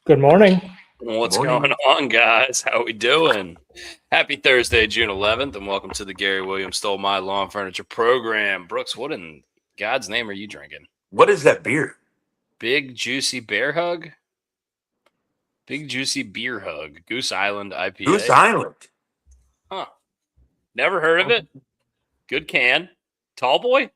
Good morning. What's Morning. going on, guys? How we doing? Happy Thursday, June 11th, and welcome to the Gary Williams Stole My Lawn Furniture program. Brooks, what in God's name are you drinking? What is that beer? Big Juicy Bear Hug? Big Juicy Beer Hug. Goose Island Goose IPA? Island. Huh. Never heard of it. Good can. Tall boy?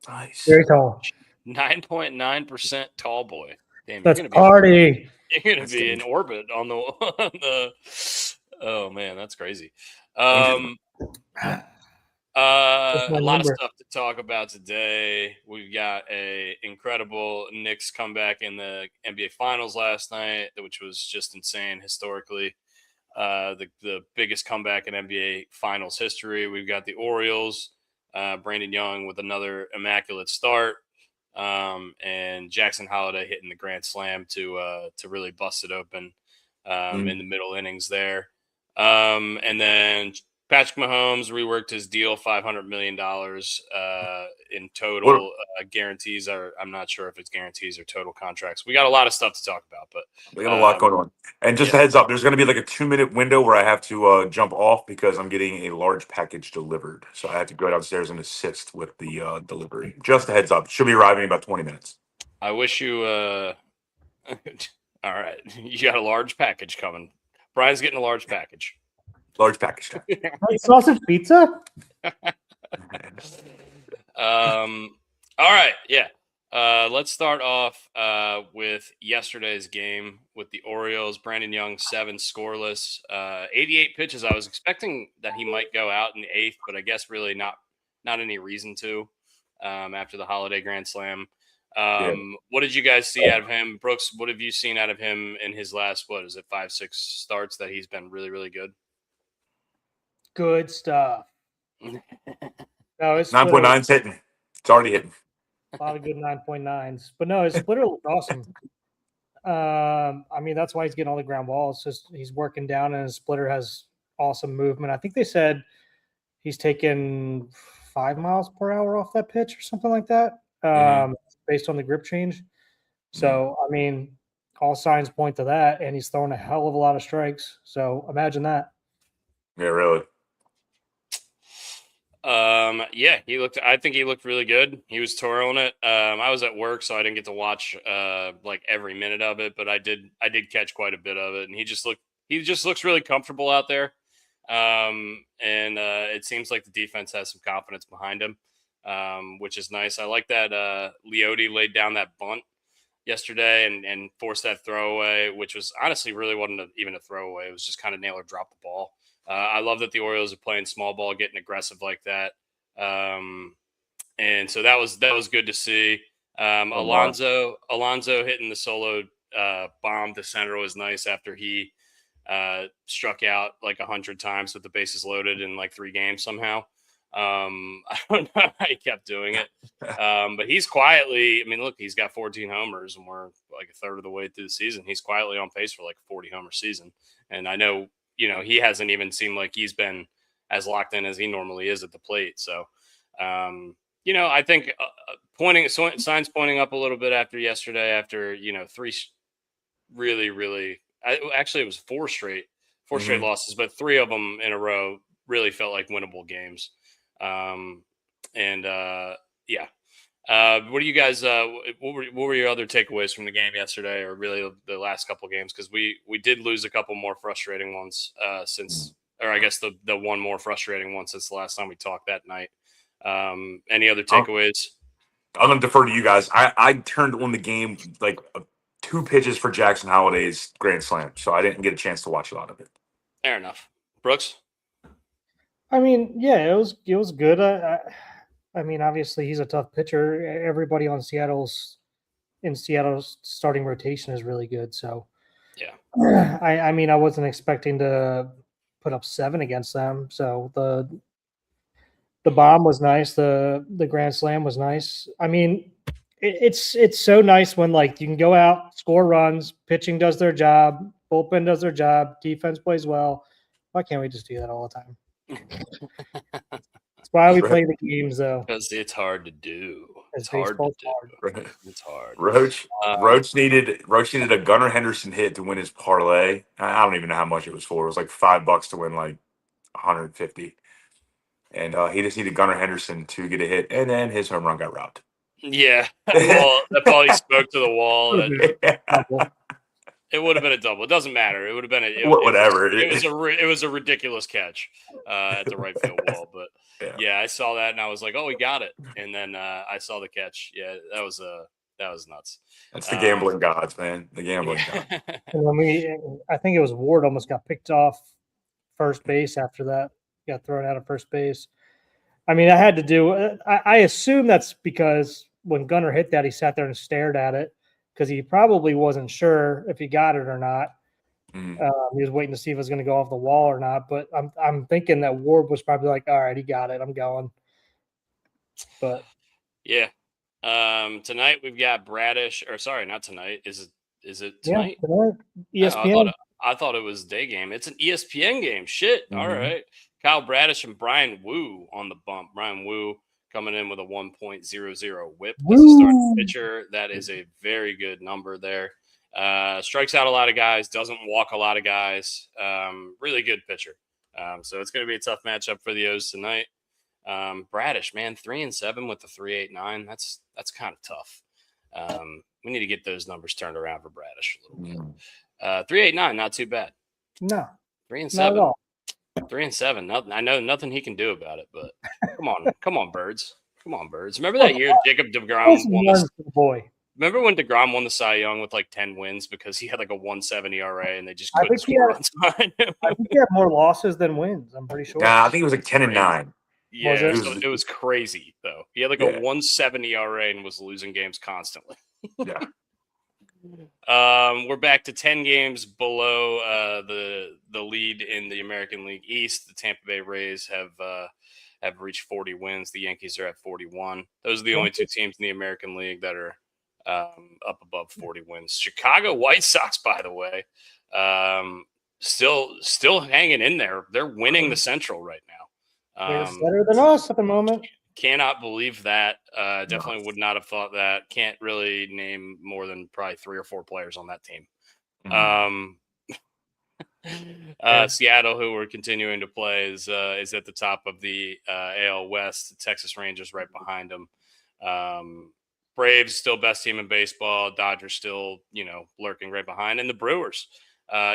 Nice. Very tall. 9.9% tall boy. Damn, Let's party. you're gonna That's be in dangerous. orbit on the oh man, that's crazy. Dangerous. That's my A lot of number. stuff to talk about today. We've got a incredible Knicks comeback in the NBA Finals last night, which was just insane historically. The biggest comeback in NBA Finals history. We've got the Orioles, Brandon Young with another immaculate start, and Jackson Holiday hitting the grand slam to really bust it open in the middle innings there. And then Patrick Mahomes reworked his deal, $500 million in total guarantees. I'm not sure if it's guarantees or total contracts. We got a lot of stuff to talk about, but We got a lot going on. And just a heads up, there's going to be like a 2-minute window where I have to jump off because I'm getting a large package delivered. So I have to go downstairs and assist with the delivery. Just a heads up. Should be arriving in about 20 minutes. I wish you. All right, you got a large package coming. Brian's getting a large package. Large package. Sausage pizza? All right, yeah. Let's start off with yesterday's game with the Orioles. Brandon Young, 7 scoreless, 88 pitches. I was expecting that he might go out in the 8th, but I guess really not any reason to after the Holiday Grand Slam. What did you guys see out of him? Brooks, what have you seen out of him in his last, 5-6 starts that he's been really, really good? Good stuff. No, his 9.9's hitting. It's already hitting. a lot of good 9.9s. But no, his splitter looked awesome. I mean, that's why he's getting all the ground balls. Just he's working down, and his splitter has awesome movement. I think they said he's taken 5 miles per hour off that pitch or something like that, based on the grip change. So, I mean, all signs point to that, and he's throwing a hell of a lot of strikes. So imagine that. Yeah, really. Yeah, I think he looked really good. He was twirling it. I was at work, so I didn't get to watch like every minute of it, but I did catch quite a bit of it, and he just looks really comfortable out there. And it seems like the defense has some confidence behind him, which is nice. I like that Leote laid down that bunt yesterday and forced that throwaway, which was honestly really wasn't even a throwaway. It was just kind of nail or drop the ball. I love that the Orioles are playing small ball, getting aggressive like that, and so that was good to see. Alonso hitting the solo bomb to center was nice after he struck out like 100 times with the bases loaded in like 3 games somehow. I don't know how he kept doing it, but he's quietly. I mean, look, he's got 14 homers, and we're like a third of the way through the season. He's quietly on pace for like a 40 homer season, and I know. He hasn't even seemed like he's been as locked in as he normally is at the plate. So, I think signs pointing up a little bit after yesterday, after, 3 really, really, actually it was 4 straight losses, but 3 of them in a row really felt like winnable games. Yeah. What do you guys? What were your other takeaways from the game yesterday, or really the last couple of games? Because we did lose a couple more frustrating ones or I guess the one more frustrating one since the last time we talked that night. Any other takeaways? I'm going to defer to you guys. I turned on the game like 2 pitches for Jackson Holiday's grand slam, so I didn't get a chance to watch a lot of it. Fair enough, Brooks. I mean, yeah, it was good. I mean, obviously he's a tough pitcher. Everybody on Seattle's starting rotation is really good. So yeah, I mean, I wasn't expecting to put up 7 against them. So the bomb was nice. The grand slam was nice. I mean, it's so nice when like you can go out, score runs, pitching does their job, bullpen does their job, defense plays well. Why can't we just do that all the time? why we play the games, though. Because it's hard to do. As It's hard to baseball's do. hard. It's hard. Roach needed a Gunnar Henderson hit to win his parlay. I don't even know how much it was for. It was like $5 to win like 150, and he just needed Gunnar Henderson to get a hit, and then his home run got robbed. Yeah, that ball he spoke to the wall. It would have been a double. It doesn't matter. It would have been whatever. It was a ridiculous catch at the right field wall. But yeah, I saw that and I was like, oh, he got it. And then I saw the catch. Yeah, that was nuts. That's the gambling gods, man. The gambling gods. And then I think it was Ward almost got picked off first base after that. Got thrown out of first base. I mean, I had to do. I assume that's because when Gunnar hit that, he sat there and stared at it because he probably wasn't sure if he got it or not. He was waiting to see if it was going to go off the wall or not. But I'm thinking that Ward was probably like, "All right, he got it. I'm going." But yeah, tonight we've got Bradish. Or sorry, not tonight. Is it tonight? Yeah, tonight. ESPN. I thought it was day game. It's an ESPN game. Shit. All right. Kyle Bradish and Brian Wu on the bump. Brian Wu coming in with a 1.00 whip as a starting pitcher. That is a very good number there. Strikes out a lot of guys, doesn't walk a lot of guys. Really good pitcher. So it's going to be a tough matchup for the O's tonight. Bradish, man, 3-7 with the 3.89. That's kind of tough. We need to get those numbers turned around for Bradish a little bit. 3.89, not too bad. No, 3-7. 3-7. Nothing. I know nothing he can do about it, but come on, birds. Remember that year Jacob DeGrom won Remember when DeGrom won the Cy Young with like 10 wins because he had like a 1.70 ERA and they just couldn't score runs behind him? I think he had more losses than wins. I'm pretty sure. Yeah, I think it was like 10-9. Yeah, it was crazy though. He had like a 1.70 ERA and was losing games constantly. Yeah. We're back to 10 games below the lead in the American League East. The Tampa Bay Rays have reached 40 wins. The Yankees are at 41. Those are the only two teams in the American League that are up above 40 wins. Chicago White Sox, by the way, still hanging in there. They're winning the Central right now. They're better than us at the moment. Cannot believe that. Definitely would not have thought that. Can't really name more than probably 3 or 4 players on that team. Seattle, who we're continuing to play, is at the top of the AL West. The Texas Rangers right behind them. Braves still best team in baseball. Dodgers still, lurking right behind. And the Brewers,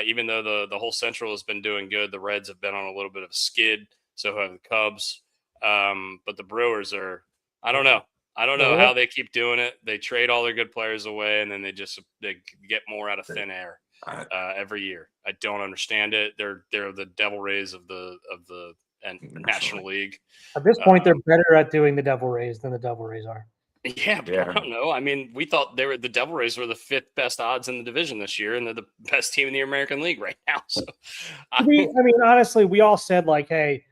even though the whole Central has been doing good, the Reds have been on a little bit of a skid. So have the Cubs. But the Brewers are, I don't know how they keep doing it. They trade all their good players away, and then they get more out of thin air every year. I don't understand it. They're the Devil Rays of the National League. At this point, they're better at doing the Devil Rays than the Devil Rays are. Yeah, but I don't know. I mean, we thought the Devil Rays were the 5th best odds in the division this year, and they're the best team in the American League right now. So, I mean, honestly, we all said like, hey,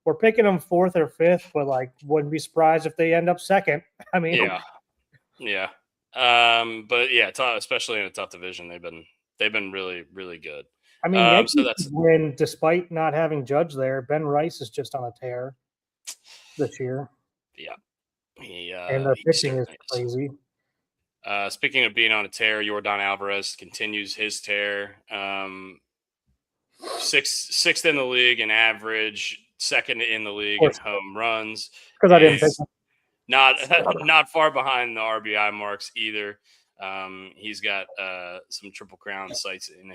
we're picking them 4th or 5th, but like, wouldn't be surprised if they end up 2nd. I mean, yeah. But yeah, especially in a tough division, they've been really, really good. I mean, so that's when, despite not having Judge there, Ben Rice is just on a tear this year. Yeah, and the pitching is crazy. Speaking of being on a tear, Yordan Alvarez continues his tear. Sixth in the league in average, 2nd in the league in home runs. Because I didn't think not far behind the RBI marks either. He's got some triple crowns in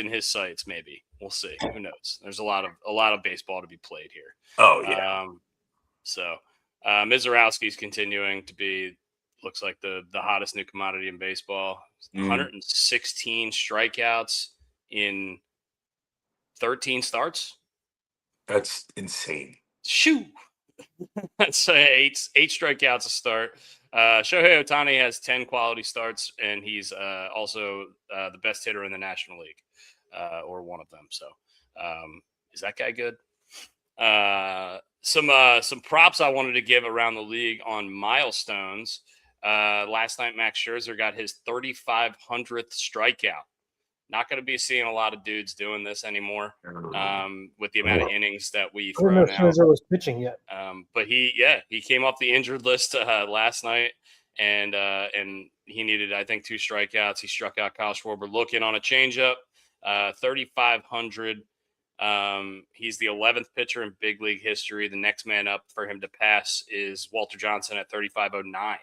his sights. Maybe we'll see. Who knows? There's a lot of baseball to be played here. Oh yeah. So Mizorowski's continuing to be, looks like the hottest new commodity in baseball. 116 strikeouts in 13 starts. That's insane. Shoo. That's 8 strikeouts a start. Shohei Ohtani has 10 quality starts, and he's also the best hitter in the National League, or one of them. So is that guy good? Some props I wanted to give around the league on milestones. Last night, Max Scherzer got his 3,500th strikeout. Not going to be seeing a lot of dudes doing this anymore with the amount of innings that we I don't know throw if now. Scherzer was pitching yet. But he came off the injured list last night, and he needed, I think, 2 strikeouts. He struck out Kyle Schwarber looking on a changeup, 3,500. He's the 11th pitcher in big league history. The next man up for him to pass is Walter Johnson at 3,509.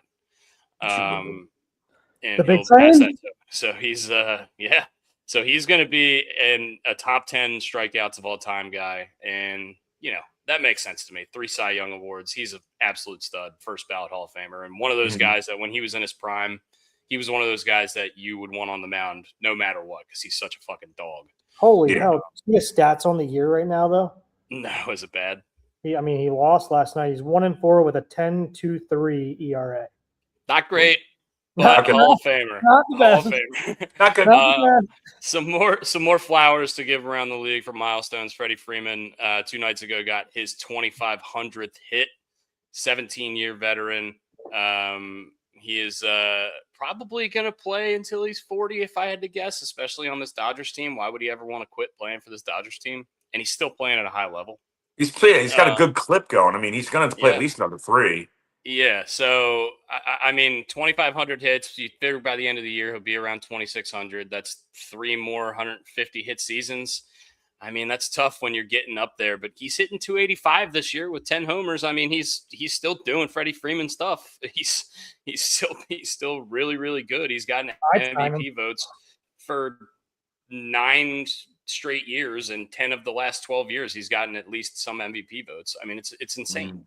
And The big he'll pass sign? that. So he's So he's going to be a top 10 strikeouts of all time guy, and that makes sense to me. 3 Cy Young awards. He's an absolute stud, first ballot Hall of Famer, and one of those guys that when he was in his prime, he was one of those guys that you would want on the mound no matter what because he's such a fucking dog. Holy hell! See his stats on the year right now, though. No, is it bad? He lost last night. He's 1-4 with a 10.23 ERA. Not great. But Hall of Famer. Hall of Famer. Not good. Some more flowers to give around the league for milestones. Freddie Freeman 2 nights ago got his 2,500th hit. 17-year veteran. He is probably going to play until he's 40, if I had to guess, especially on this Dodgers team. Why would he ever want to quit playing for this Dodgers team? And he's still playing at a high level. He's playing. He's got a good clip going. I mean, he's going to play at least another 3. Yeah, so, I mean, 2,500 hits. You figure by the end of the year, he'll be around 2,600. That's 3 more 150 hit seasons. I mean, that's tough when you're getting up there, but he's hitting 285 this year with 10 homers. I mean, he's still doing Freddie Freeman stuff. He's still really, really good. He's gotten MVP votes for 9 straight years, and 10 of the last 12 years, he's gotten at least some MVP votes. I mean, it's insane.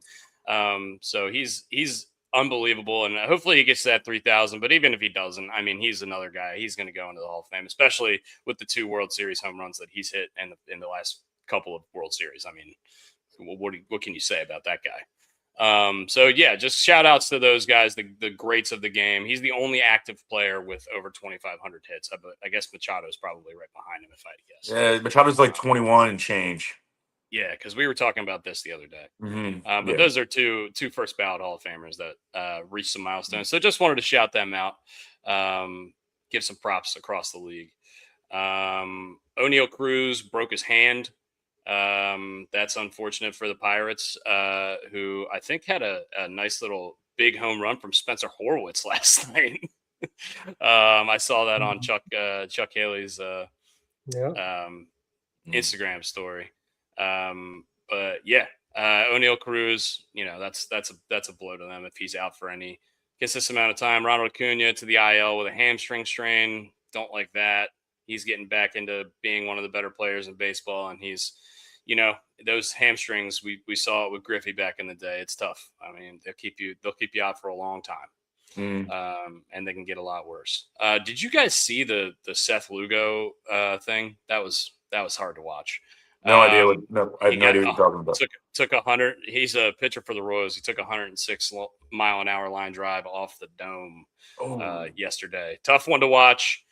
So he's unbelievable, and hopefully he gets to that 3,000. But even if he doesn't, I mean, he's another guy. He's going to go into the Hall of Fame, especially with the 2 World Series home runs that he's hit in the last couple of World Series. I mean, what can you say about that guy? So yeah, just shout outs to those guys, the greats of the game. He's the only active player with over 2,500 hits. I guess Machado's probably right behind him, if I had to guess. Yeah, Machado's like 21 and change. Yeah, because we were talking about this the other day. But those are two first ballot Hall of Famers that reached some milestones. So just wanted to shout them out, give some props across the league. O'Neal Cruz broke his hand. That's unfortunate for the Pirates, who I think had a nice little big home run from Spencer Horwitz last night. I saw that on Chuck Haley's Instagram story. But yeah, O'Neal Cruz, that's a blow to them if he's out for any consistent amount of time. Ronald Acuna to the IL with a hamstring strain. Don't like that. He's getting back into being one of the better players in baseball, and he's, those hamstrings, we saw it with Griffey back in the day. It's tough. I mean, they'll keep you out for a long time. And they can get a lot worse. Did you guys see the Seth Lugo thing? That was hard to watch. No idea. I have no idea what you're talking about. Took 100. He's a pitcher for the Royals. He took a 106-mile-an-hour line drive off the dome yesterday. Tough one to watch.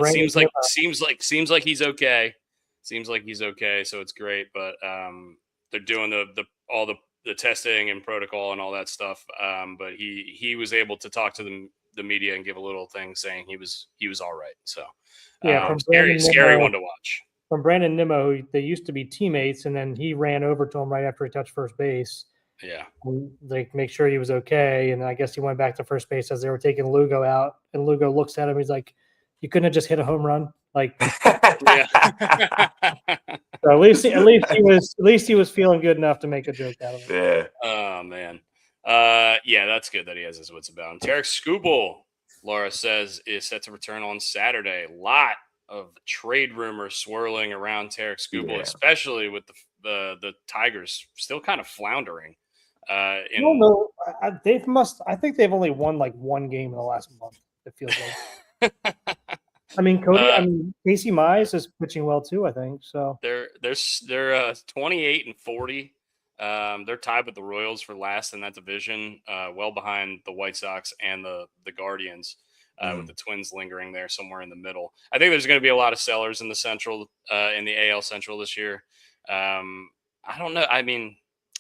Seems like he's okay. Seems like he's okay, so it's great. But they're doing all the testing and protocol and all that stuff. But he was able to talk to the media and give a little thing saying he was all right. So scary one to watch. From Brandon Nimmo, they used to be teammates, and then he ran over to him right after he touched first base. Yeah. Like, make sure he was okay. And I guess he went back to first base as they were taking Lugo out. And Lugo looks at him. He's like, you couldn't have just hit a home run? Like, yeah. So at least he was feeling good enough to make a joke out of it. Yeah. Oh, man. Yeah, that's good that he has his wits about him. Tarek Skubal, Laura says, is set to return on Saturday. Lot of trade rumors swirling around Tarek Skubal, especially with the Tigers still kind of floundering. I don't know. I think they've only won like one game in the last month. It feels like. I mean, Casey Mize is pitching well too. I think so. They're 28-40. They're tied with the Royals for last in that division, well behind the White Sox and the Guardians. With the Twins lingering there somewhere in the middle. I think there's going to be a lot of sellers in the Central, in the AL Central this year. I don't know. I mean,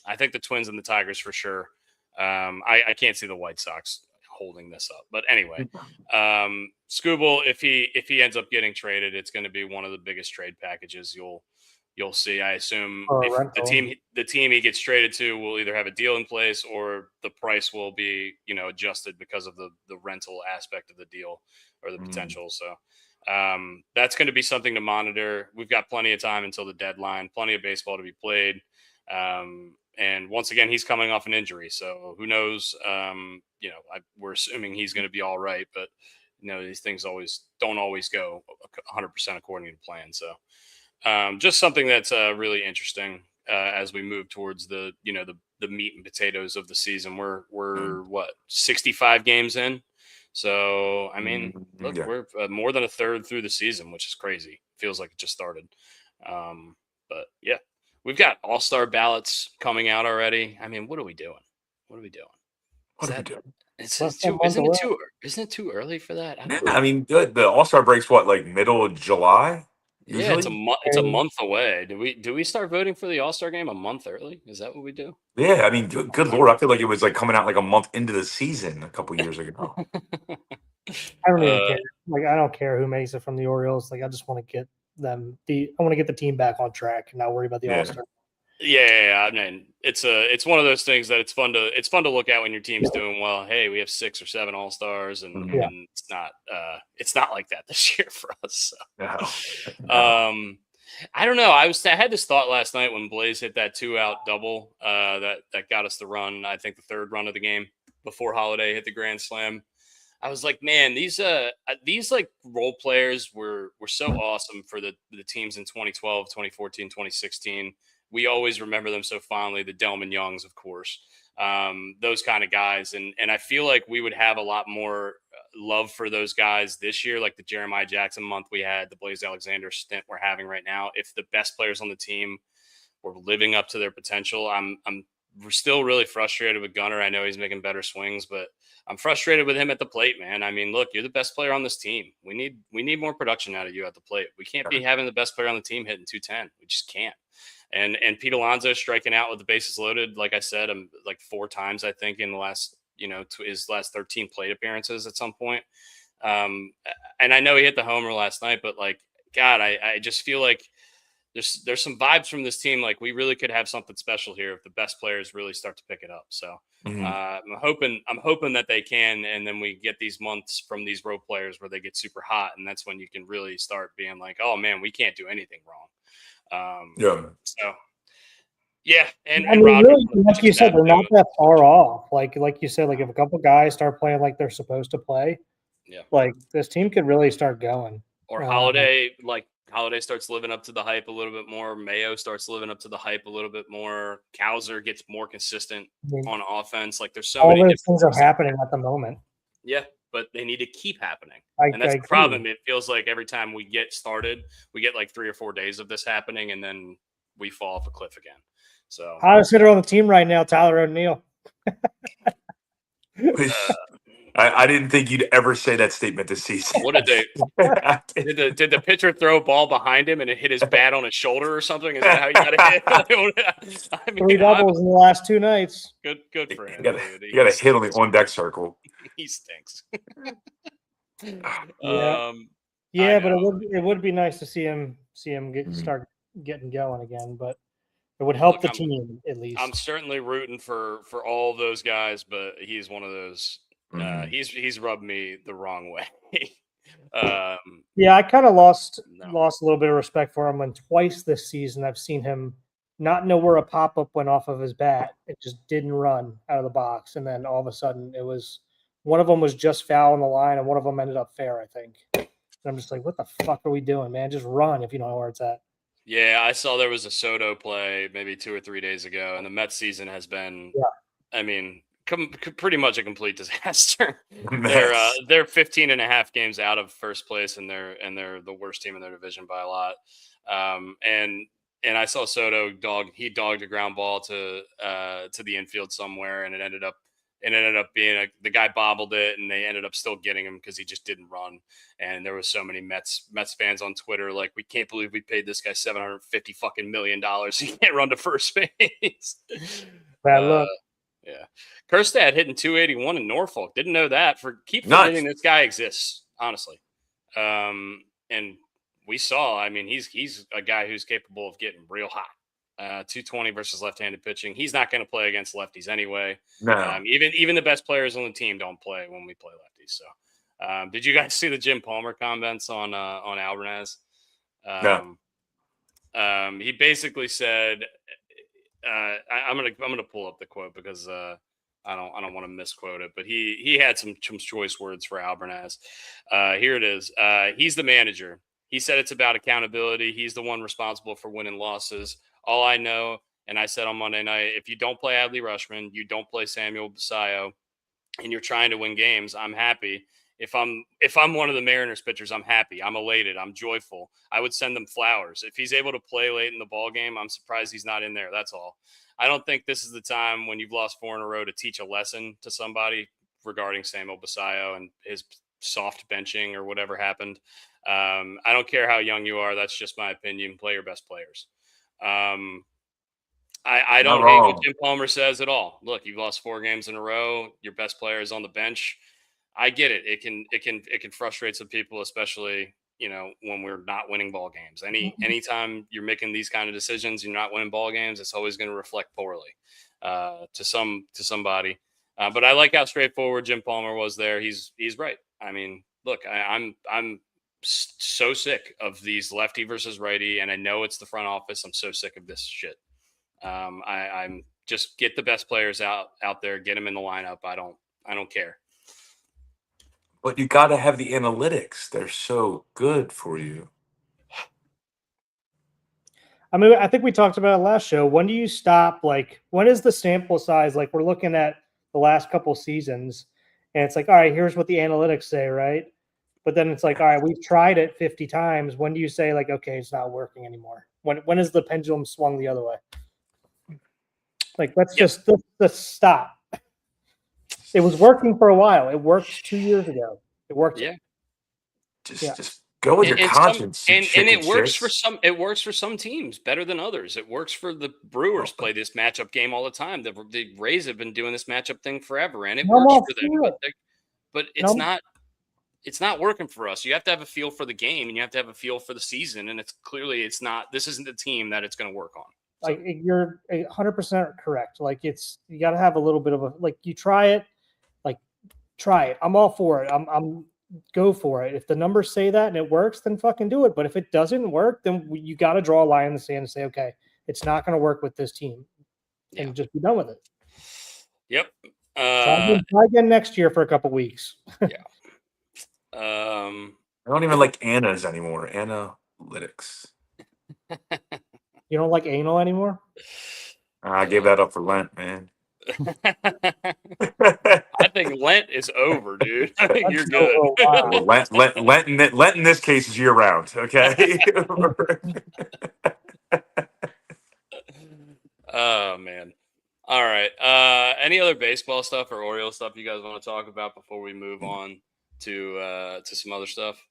I think the Twins and the Tigers for sure. I can't see the White Sox holding this up. But anyway, Scooble, if he ends up getting traded, it's going to be one of the biggest trade packages you'll see. I assume Or a if rental. the team he gets traded to will either have a deal in place or the price will be, adjusted because of the rental aspect of the deal or the potential. So that's going to be something to monitor. We've got plenty of time until the deadline, plenty of baseball to be played. And once again, he's coming off an injury, so who knows? We're assuming he's going to be all right, but these things don't always go 100% according to plan. So just something that's really interesting as we move towards the meat and potatoes of the season. We're what, 65 games in. So, I mean, look, we're more than a third through the season, which is crazy. Feels like it just started. But yeah, we've got all-star ballots coming out already. I mean, what are we doing? Isn't it too early for that? I mean, the All-Star breaks what, like middle of July? Yeah, Usually? it's a month away. Do we start voting for the All-Star game a month early? Is that what we do? Yeah, I mean, good Lord, I feel like it was like coming out like a month into the season a couple years ago. I don't even care. Like, I don't care who makes it from the Orioles. Like, I just want to get I want to get the team back on track and not worry about the All-Star. Yeah. I mean, it's one of those things that it's fun to look at when your team's doing well. Hey, we have 6 or 7 All-Stars, and it's not like that this year for us. So. No. I don't know. I had this thought last night when Blaze hit that 2-out double that got us the run. I think the third run of the game before Holiday hit the grand slam. I was like, man, these like role players were so awesome for the teams in 2012, 2014, 2016. We always remember them so fondly. The Delman Youngs, of course, those kind of guys, and I feel like we would have a lot more love for those guys this year, like the Jeremiah Jackson month we had, the Blaze Alexander stint we're having right now. If the best players on the team were living up to their potential, we're still really frustrated with Gunnar. I know he's making better swings, but I'm frustrated with him at the plate, man. I mean, look, you're the best player on this team. We need more production out of you at the plate. We can't be having the best player on the team hitting 210. We just can't. And Pete Alonso striking out with the bases loaded, like I said, like 4 times, I think, in the last, his last 13 plate appearances at some point. And I know he hit the homer last night, but like, God, I just feel like there's some vibes from this team. Like, we really could have something special here if the best players really start to pick it up. So I'm hoping that they can. And then we get these months from these role players where they get super hot. And that's when you can really start being like, oh man, we can't do anything wrong. So yeah. And Rob, really, like you said, they're not that far off. Like you said, like if a couple guys start playing like they're supposed to play, like this team could really start going. Or Holiday starts living up to the hype a little bit more. Mayo starts living up to the hype a little bit more. Cowser gets more consistent on offense. Like, there's so many those things are happening at the moment. Yeah, but they need to keep happening. And that's the problem. It feels like every time we get started, we get like 3 or 4 days of this happening, and then we fall off a cliff again. So hottest hitter on the team right now, Tyler O'Neill. I didn't think you'd ever say that statement this season. What did they? Did the pitcher throw a ball behind him and it hit his bat on his shoulder or something? Is that how you got to hit? I mean, 3 doubles in the last 2 nights. Good for him. You got to hit on the on deck circle. He stinks. Yeah, but it would be nice to see him start getting going again. But it would help the team at least. I'm certainly rooting for all those guys, but he's one of those. He's rubbed me the wrong way. Yeah, I kind of lost a little bit of respect for him when twice this season I've seen him not know where a pop-up went off of his bat. It just didn't run out of the box, and then all of a sudden it was one of them was just foul on the line, and one of them ended up fair, I think. And I'm just like, what the fuck are we doing, man? Just run if you know where it's at. Yeah, I saw there was a Soto play maybe 2 or 3 days ago, and the Mets season has been, I mean, pretty much a complete disaster. They're 15 and a half games out of first place, and they're the worst team in their division by a lot. And I saw Soto dogged a ground ball to the infield somewhere, and it ended up being the guy bobbled it, and they ended up still getting him because he just didn't run. And there was so many Mets fans on Twitter like, we can't believe we paid this guy $750 fucking million. He can't run to first base. Bad luck. Yeah. Kerstad hitting 281 in Norfolk. Didn't know that. Keep Nuts. forgetting this guy exists, honestly. And we saw, I mean, he's a guy who's capable of getting real hot. 220 versus left-handed pitching. He's not going to play against lefties anyway. No. Even the best players on the team don't play when we play lefties. So, did you guys see the Jim Palmer comments on Albernaz? No. He basically said, I'm gonna pull up the quote because I don't want to misquote it, but he had some choice words for Albernaz. Here it is. He's the manager. He said it's about accountability. He's the one responsible for winning losses. All I know, and I said on Monday night, if you don't play Adley Rushman, you don't play Samuel Basayo, and you're trying to win games, I'm happy. If I'm one of the Mariners pitchers, I'm happy. I'm elated. I'm joyful. I would send them flowers. If he's able to play late in the ball game, I'm surprised he's not in there. That's all. I don't think this is the time when you've lost 4 in a row to teach a lesson to somebody regarding Samuel Basayo and his soft benching or whatever happened. I don't care how young you are. That's just my opinion. Play your best players. I don't hate what Jim Palmer says at all. Look, you've lost 4 games in a row. Your best player is on the bench. I get it. It can frustrate some people, especially, when we're not winning ball games. Anytime you're making these kind of decisions, you're not winning ball games, it's always going to reflect poorly to somebody. But I like how straightforward Jim Palmer was there. He's right. I mean, look, I'm so sick of these lefty versus righty, and I know it's the front office. I'm so sick of this shit. I'm just get the best players out there, get them in the lineup. I don't care. But you got to have the analytics. They're so good for you. I mean, I think we talked about it last show. When do you stop? Like, when is the sample size? Like, we're looking at the last couple seasons, and it's like, all right, here's what the analytics say, right? But then it's like, all right, we've tried it 50 times. When do you say, like, okay, it's not working anymore? When is the pendulum swung the other way? Like, let's stop. It was working for a while. It worked 2 years ago. It worked. Yeah. Just go with your conscience. And it works for some. It works for some teams better than others. It works for the Brewers. Play this matchup game all the time. The Rays have been doing this matchup thing forever, and it works for them. But it's not. It's not working for us. You have to have a feel for the game, and you have to have a feel for the season. And it's not. This isn't the team that it's going to work on. So. Like, you're 100% correct. Like, you got to have a little bit of a, like, you try it. Try it. I'm all for it. I'm go for it. If the numbers say that and it works, then fucking do it. But if it doesn't work, then you got to draw a line in the sand and say, okay, it's not going to work with this team, and just be done with it. Yep. Try again next year for a couple weeks. Yeah. I don't even like Anna's anymore. Analytics. You don't like anal anymore? I gave that up for Lent, man. I think Lent is over, dude. I think you're good. Well, Lent in this case is year round, okay? Oh man. All right. Any other baseball stuff or Orioles stuff you guys want to talk about before we move on to some other stuff?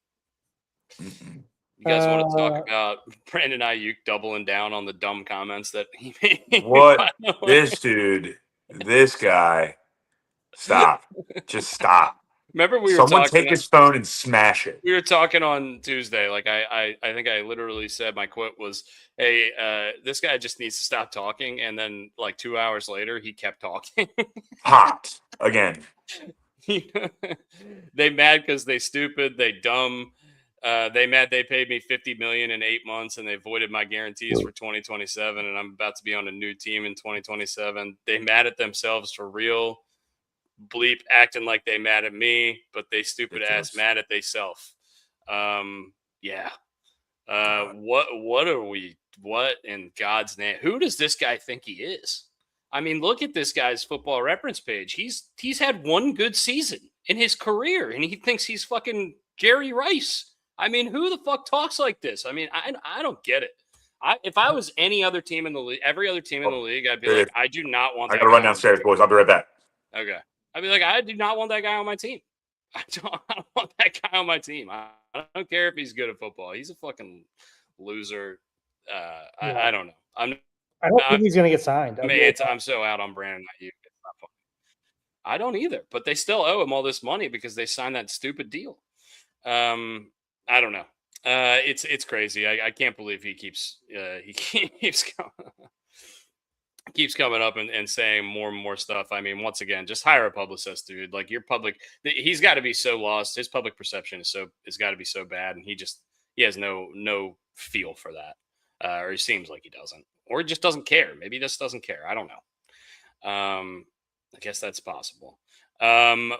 You guys want to talk about Brandon Ayuk doubling down on the dumb comments that he made? What? This guy. Stop. Just stop. Remember Someone take his phone and smash it. We were talking on Tuesday. Like I think I literally said, my quote was, hey, this guy just needs to stop talking. And then like 2 hours later, he kept talking. Hot again. They mad because they stupid, they dumb. They mad they paid me $50 million in 8 months and they voided my guarantees for 2027, and I'm about to be on a new team in 2027. They mad at themselves for real. Bleep acting like they mad at me, but they stupid ass mad at they self. Yeah. What are we? What in God's name? Who does this guy think he is? I mean, look at this guy's Football Reference page. He's had one good season in his career, and he thinks he's fucking Jerry Rice. I mean, who the fuck talks like this? I mean, I don't get it. If I was any other team in the league, every other team in the league, I'd be like, I do not want that. I gotta run downstairs, boys. I'll be right back. Okay. I'd be like, I do not want that guy on my team. I don't want that guy on my team. I don't care if he's good at football. He's a fucking loser. I don't know. I don't think he's going to get signed. I'm so out on Brandon Ayuk. I don't either, but they still owe him all this money because they signed that stupid deal. I don't know. It's crazy. I can't believe he keeps keeps coming up and saying more and more stuff. I mean, once again, just hire a publicist, dude. Like your he's got to be so lost. His public perception has got to be so bad, and he has no feel for that, or he seems like he doesn't, or he just doesn't care. Maybe he just doesn't care. I don't know. I guess that's possible. Mahomes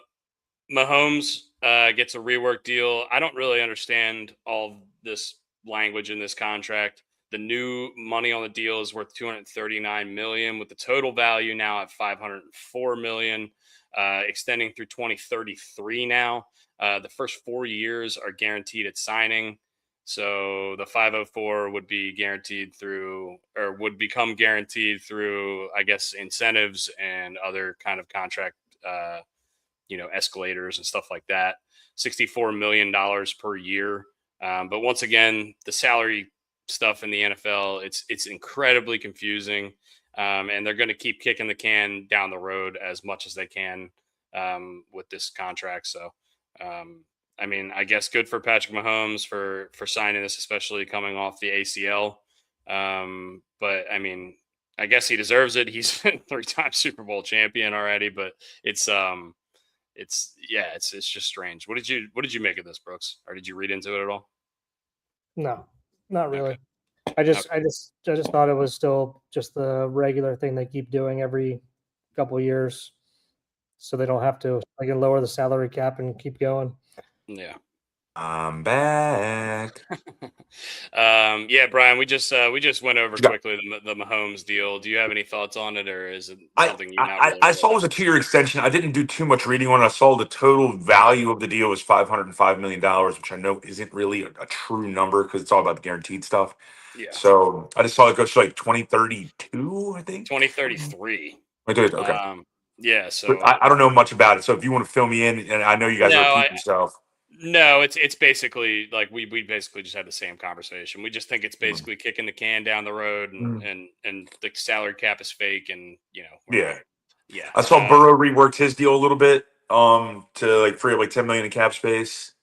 gets a rework deal. I don't really understand all this language in this contract. The new money on the deal is worth 239 million, with the total value now at 504 million, extending through 2033 now. The first 4 years are guaranteed at signing. So the 504 would be guaranteed through, or would become guaranteed through, I guess, incentives and other kind of contract escalators and stuff like that. $64 million per year. But once again, the salary stuff in the NFL, it's incredibly confusing. And they're going to keep kicking the can down the road as much as they can with this contract. So, I mean, I guess good for Patrick Mahomes for signing this, especially coming off the ACL. But I mean, I guess he deserves it. He's 3-time Super Bowl champion already, but it's just strange. What did you make of this, Brooks? Or did you read into it at all? No, not really. Okay. I just thought it was still just the regular thing they keep doing every couple of years, so they don't have to lower the salary cap and keep going. Yeah. I'm back. Yeah, Brian, we just went over quickly the Mahomes deal. Do you have any thoughts on it, or is it something you not really? I saw it was a 2-year extension. I didn't do too much reading on it. I saw the total value of the deal was $505 million, which I know isn't really a true number because it's all about the guaranteed stuff. Yeah. So I just saw it go to like 2032, I think. 2033. Okay. Yeah. So I don't know much about it. So if you want to fill me in, and I know you guys repeat yourself. No, it's basically like we basically just had the same conversation. We just think it's basically kicking the can down the road, and the salary cap is fake, and Yeah. Yeah. I saw Burrow reworked his deal a little bit to like free up like 10 million in cap space.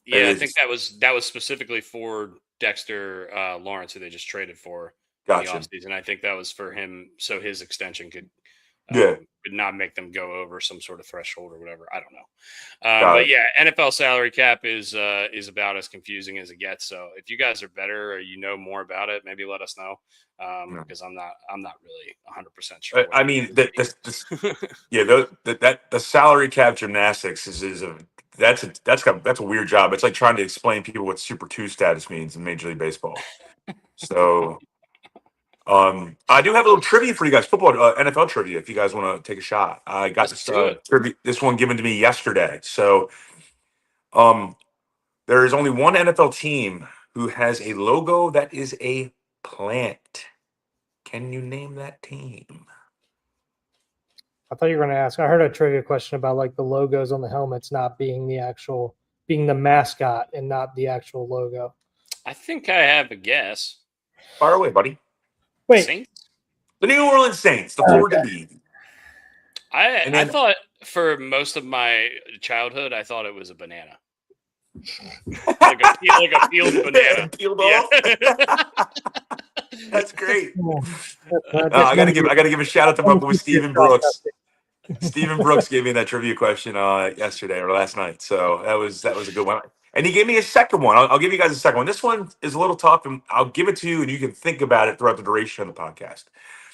Yeah, I think that was specifically for Dexter Lawrence, who they just traded for in the offseason. I think that was for him, so his extension could not make them go over some sort of threshold or whatever. I don't know. But yeah, NFL salary cap is about as confusing as it gets. So if you guys are better or you know more about it, maybe let us know. Because I'm not really 100% sure. I mean, the salary cap gymnastics that's a weird job. It's like trying to explain people what Super 2 status means in Major League Baseball. So I do have a little trivia for you guys, football NFL trivia, if you guys want to take a shot. I got this one given to me yesterday. So there is only one NFL team who has a logo that is a plant. Can you name that team? I thought you were going to ask. I heard a trivia question about like the logos on the helmets not being being the mascot and not the actual logo. I think I have a guess. Fire away, buddy. Wait. Saints? The New Orleans Saints, the Florida League. I thought for most of my childhood, I thought it was a banana. like a peeled banana. Peeled off? That's great. I gotta give a shout out to my boy Stephen Brooks. Stephen Brooks gave me that trivia question yesterday or last night. So that was a good one. And he gave me a second one. I'll give you guys a second one. This one is a little tough, and I'll give it to you, and you can think about it throughout the duration of the podcast.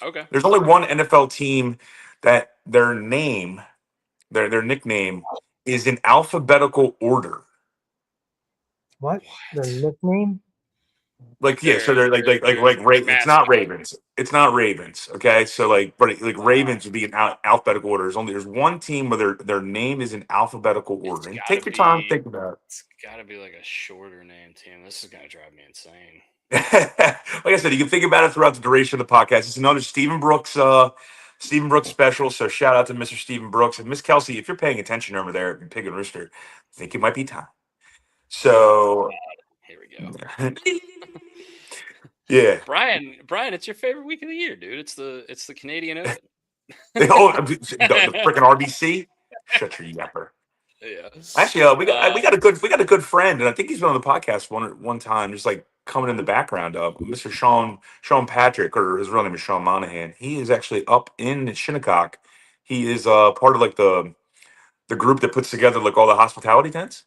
Okay. There's only one NFL team that their name, their nickname, is in alphabetical order. What? Their nickname? So they're like it's not Ravens. It's not Ravens. Okay, so Ravens would be in alphabetical order. There's one team where their name is in alphabetical order. And take your time, think about it. It's got to be like a shorter name team. This is gonna drive me insane. Like I said, you can think about it throughout the duration of the podcast. It's another Stephen Brooks special. So shout out to Mr. Stephen Brooks and Miss Kelsey. If you're paying attention over there in Pig and Rooster, I think it might be time. So here we go. Yeah, Brian, it's your favorite week of the year, dude. It's the Canadian Open. the freaking RBC. Shut your yapper. Yeah. Actually, we got a good friend, and I think he's been on the podcast one time, just like coming in the background. Mr. Sean Patrick, or his real name is Sean Monahan. He is actually up in Shinnecock. He is part of like the group that puts together like all the hospitality tents,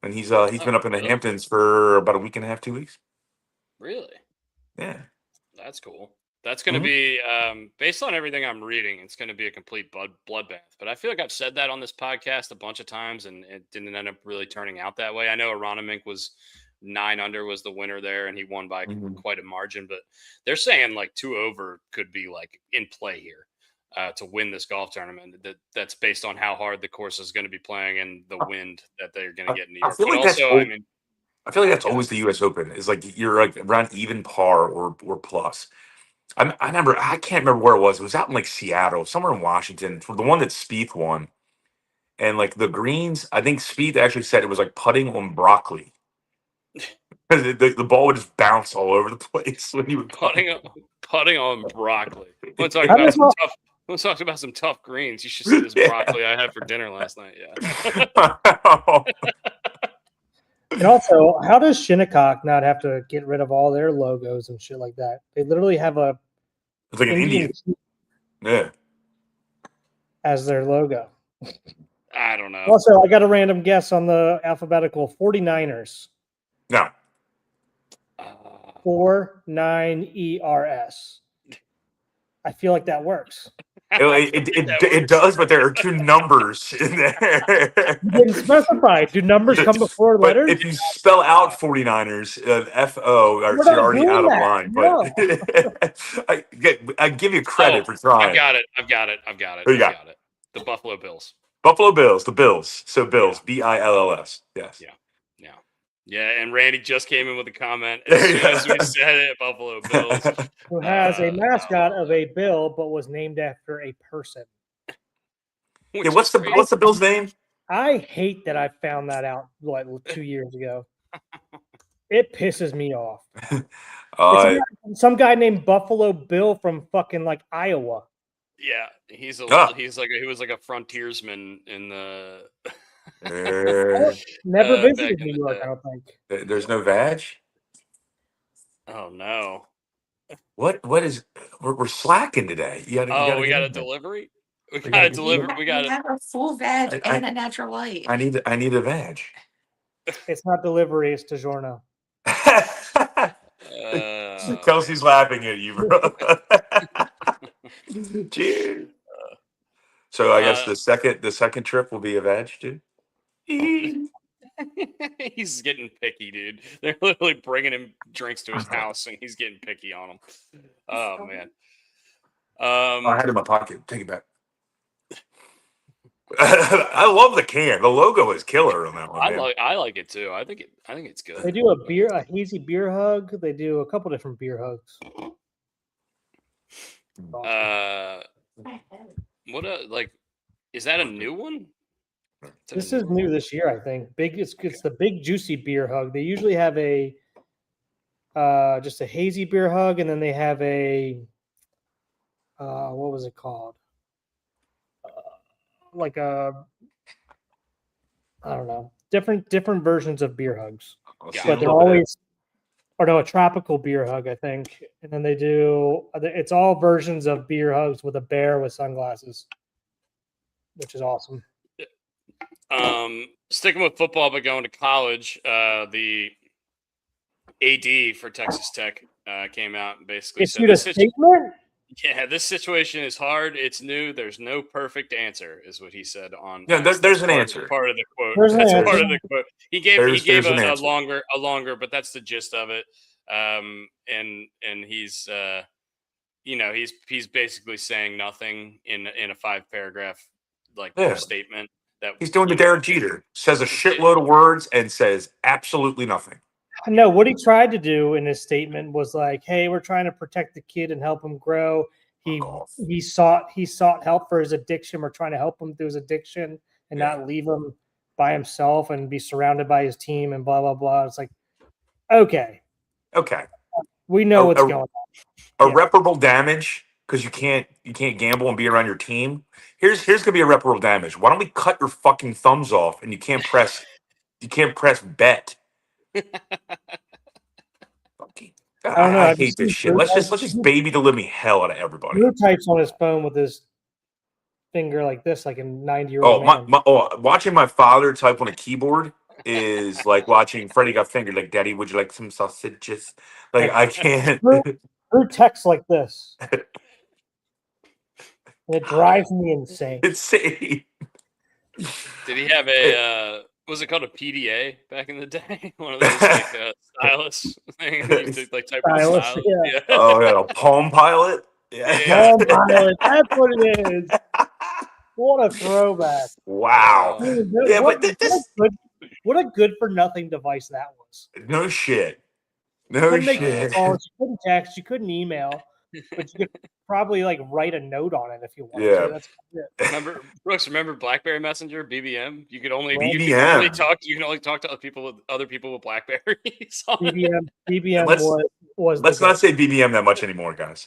and he's been up in the really? Hamptons for about a week and a half, 2 weeks. Really? Yeah, That's cool. That's going to be, based on everything I'm reading, it's going to be a complete bloodbath. But I feel like I've said that on this podcast a bunch of times, and it didn't end up really turning out that way. I know Aronimink was 9 under was the winner there, and he won by quite a margin. But they're saying like 2 over could be like in play here to win this golf tournament. That's based on how hard the course is going to be playing and the wind that they're going to get in New York. I feel like I feel like that's Yeah. always the U.S. Open. Is like you're like around even par or plus. I remember, I can't remember where it was. It was out in like Seattle, somewhere in Washington, for the one that Spieth won. And like the greens, I think Spieth actually said it was like putting on broccoli. Because the ball would just bounce all over the place when you would putting on broccoli. Let's talk about some tough greens. You should see this broccoli I had for dinner last night. Yeah. And also, how does Shinnecock not have to get rid of all their logos and shit like that? They literally have it's like an Indian. Yeah. As their logo. I don't know. Also, I got a random guess on the alphabetical 49ers. No. 49ERS. I feel like that works. It does, but there are 2 numbers in there. You didn't specify. Do numbers come before but letters? If you spell out 49ers, FO, you're already out of line. No. But I give you credit for trying. I've got it. Who you got? The Buffalo Bills. Buffalo Bills, the Bills. So Bills, BILLS. Yes. Yeah, and Randy just came in with a comment as soon as we said it, Buffalo Bills. Who has a mascot of a bill, but was named after a person. Yeah, what's the Bills' name? I hate that I found that out like 2 years ago. It pisses me off. Some guy named Buffalo Bill from fucking like Iowa. Yeah, he was like a frontiersman in the. Never visited New York, I don't think. There's no vag? Oh no. What is we're slacking today? We got a delivery? We got a delivery. We have a full veg and a natural light. I need a veg. It's not delivery, it's DiGiorno. Kelsey's laughing at you, bro. Cheers. So I guess the second trip will be a veg too. He's getting picky, dude. They're literally bringing him drinks to his house, and he's getting picky on them. Oh man. I had it in my pocket. Take it back. I love the can. The logo is killer on that one. I like it too. I think it's good. They do a hazy beer hug. They do a couple different beer hugs. Is that a new one? This is new this year, I think. It's the big juicy beer hug. They usually have just a hazy beer hug, and then they have a what was it called? I don't know, different versions of beer hugs, but they're always, a tropical beer hug, I think. And then it's all versions of beer hugs with a bear with sunglasses, which is awesome. Sticking with football, but going to college, the AD for Texas Tech came out and basically said, a statement? Yeah, this situation is hard. It's new. There's no perfect answer, is what he said on. Yeah, there's an answer. Part of the quote. That's part of the quote. He gave a longer, but that's the gist of it. And he's he's basically saying nothing in a 5-paragraph statement. That he's doing the Derek Jeter, says a shitload of words and says absolutely nothing. No, what he tried to do in his statement was like, "Hey, we're trying to protect the kid and help him grow." He sought help for his addiction. We're trying to help him through his addiction and not leave him by himself and be surrounded by his team and blah blah blah. It's like, okay, we know what's going on. Irreparable damage because you can't gamble and be around your team. Here's gonna be irreparable damage. Why don't we cut your fucking thumbs off and you can't press bet. Fucking, I don't know. I Have you hate this seen shit. Let's just baby the living hell out of everybody. Drew types on his phone with his finger like this, like a 90-year-old man. Watching my father type on a keyboard is like watching Freddie got fingered. Like, Daddy, would you like some sausages? Like, I can't. Drew texts like this. It drives me insane. Insane. Did he have a was it called a PDA back in the day? One of those like stylus things. You used to, like type with a Stylus, stylus. yeah. Oh yeah, a Palm Pilot. Yeah. Oh, Pilot, that's what it is. What a throwback! Wow. Dude, Yeah, what, but what a good for nothing device that was. no shit. You No couldn't make shit. calls, you couldn't text, you couldn't email, but you could probably like write a note on it if you wanted Yeah. to. That's it. Remember, Brooks? Remember BlackBerry Messenger, BBM? You could only BBM. talk to other people with Blackberries. on it. BBM Let's- was Let's the not say BBM that much anymore, guys.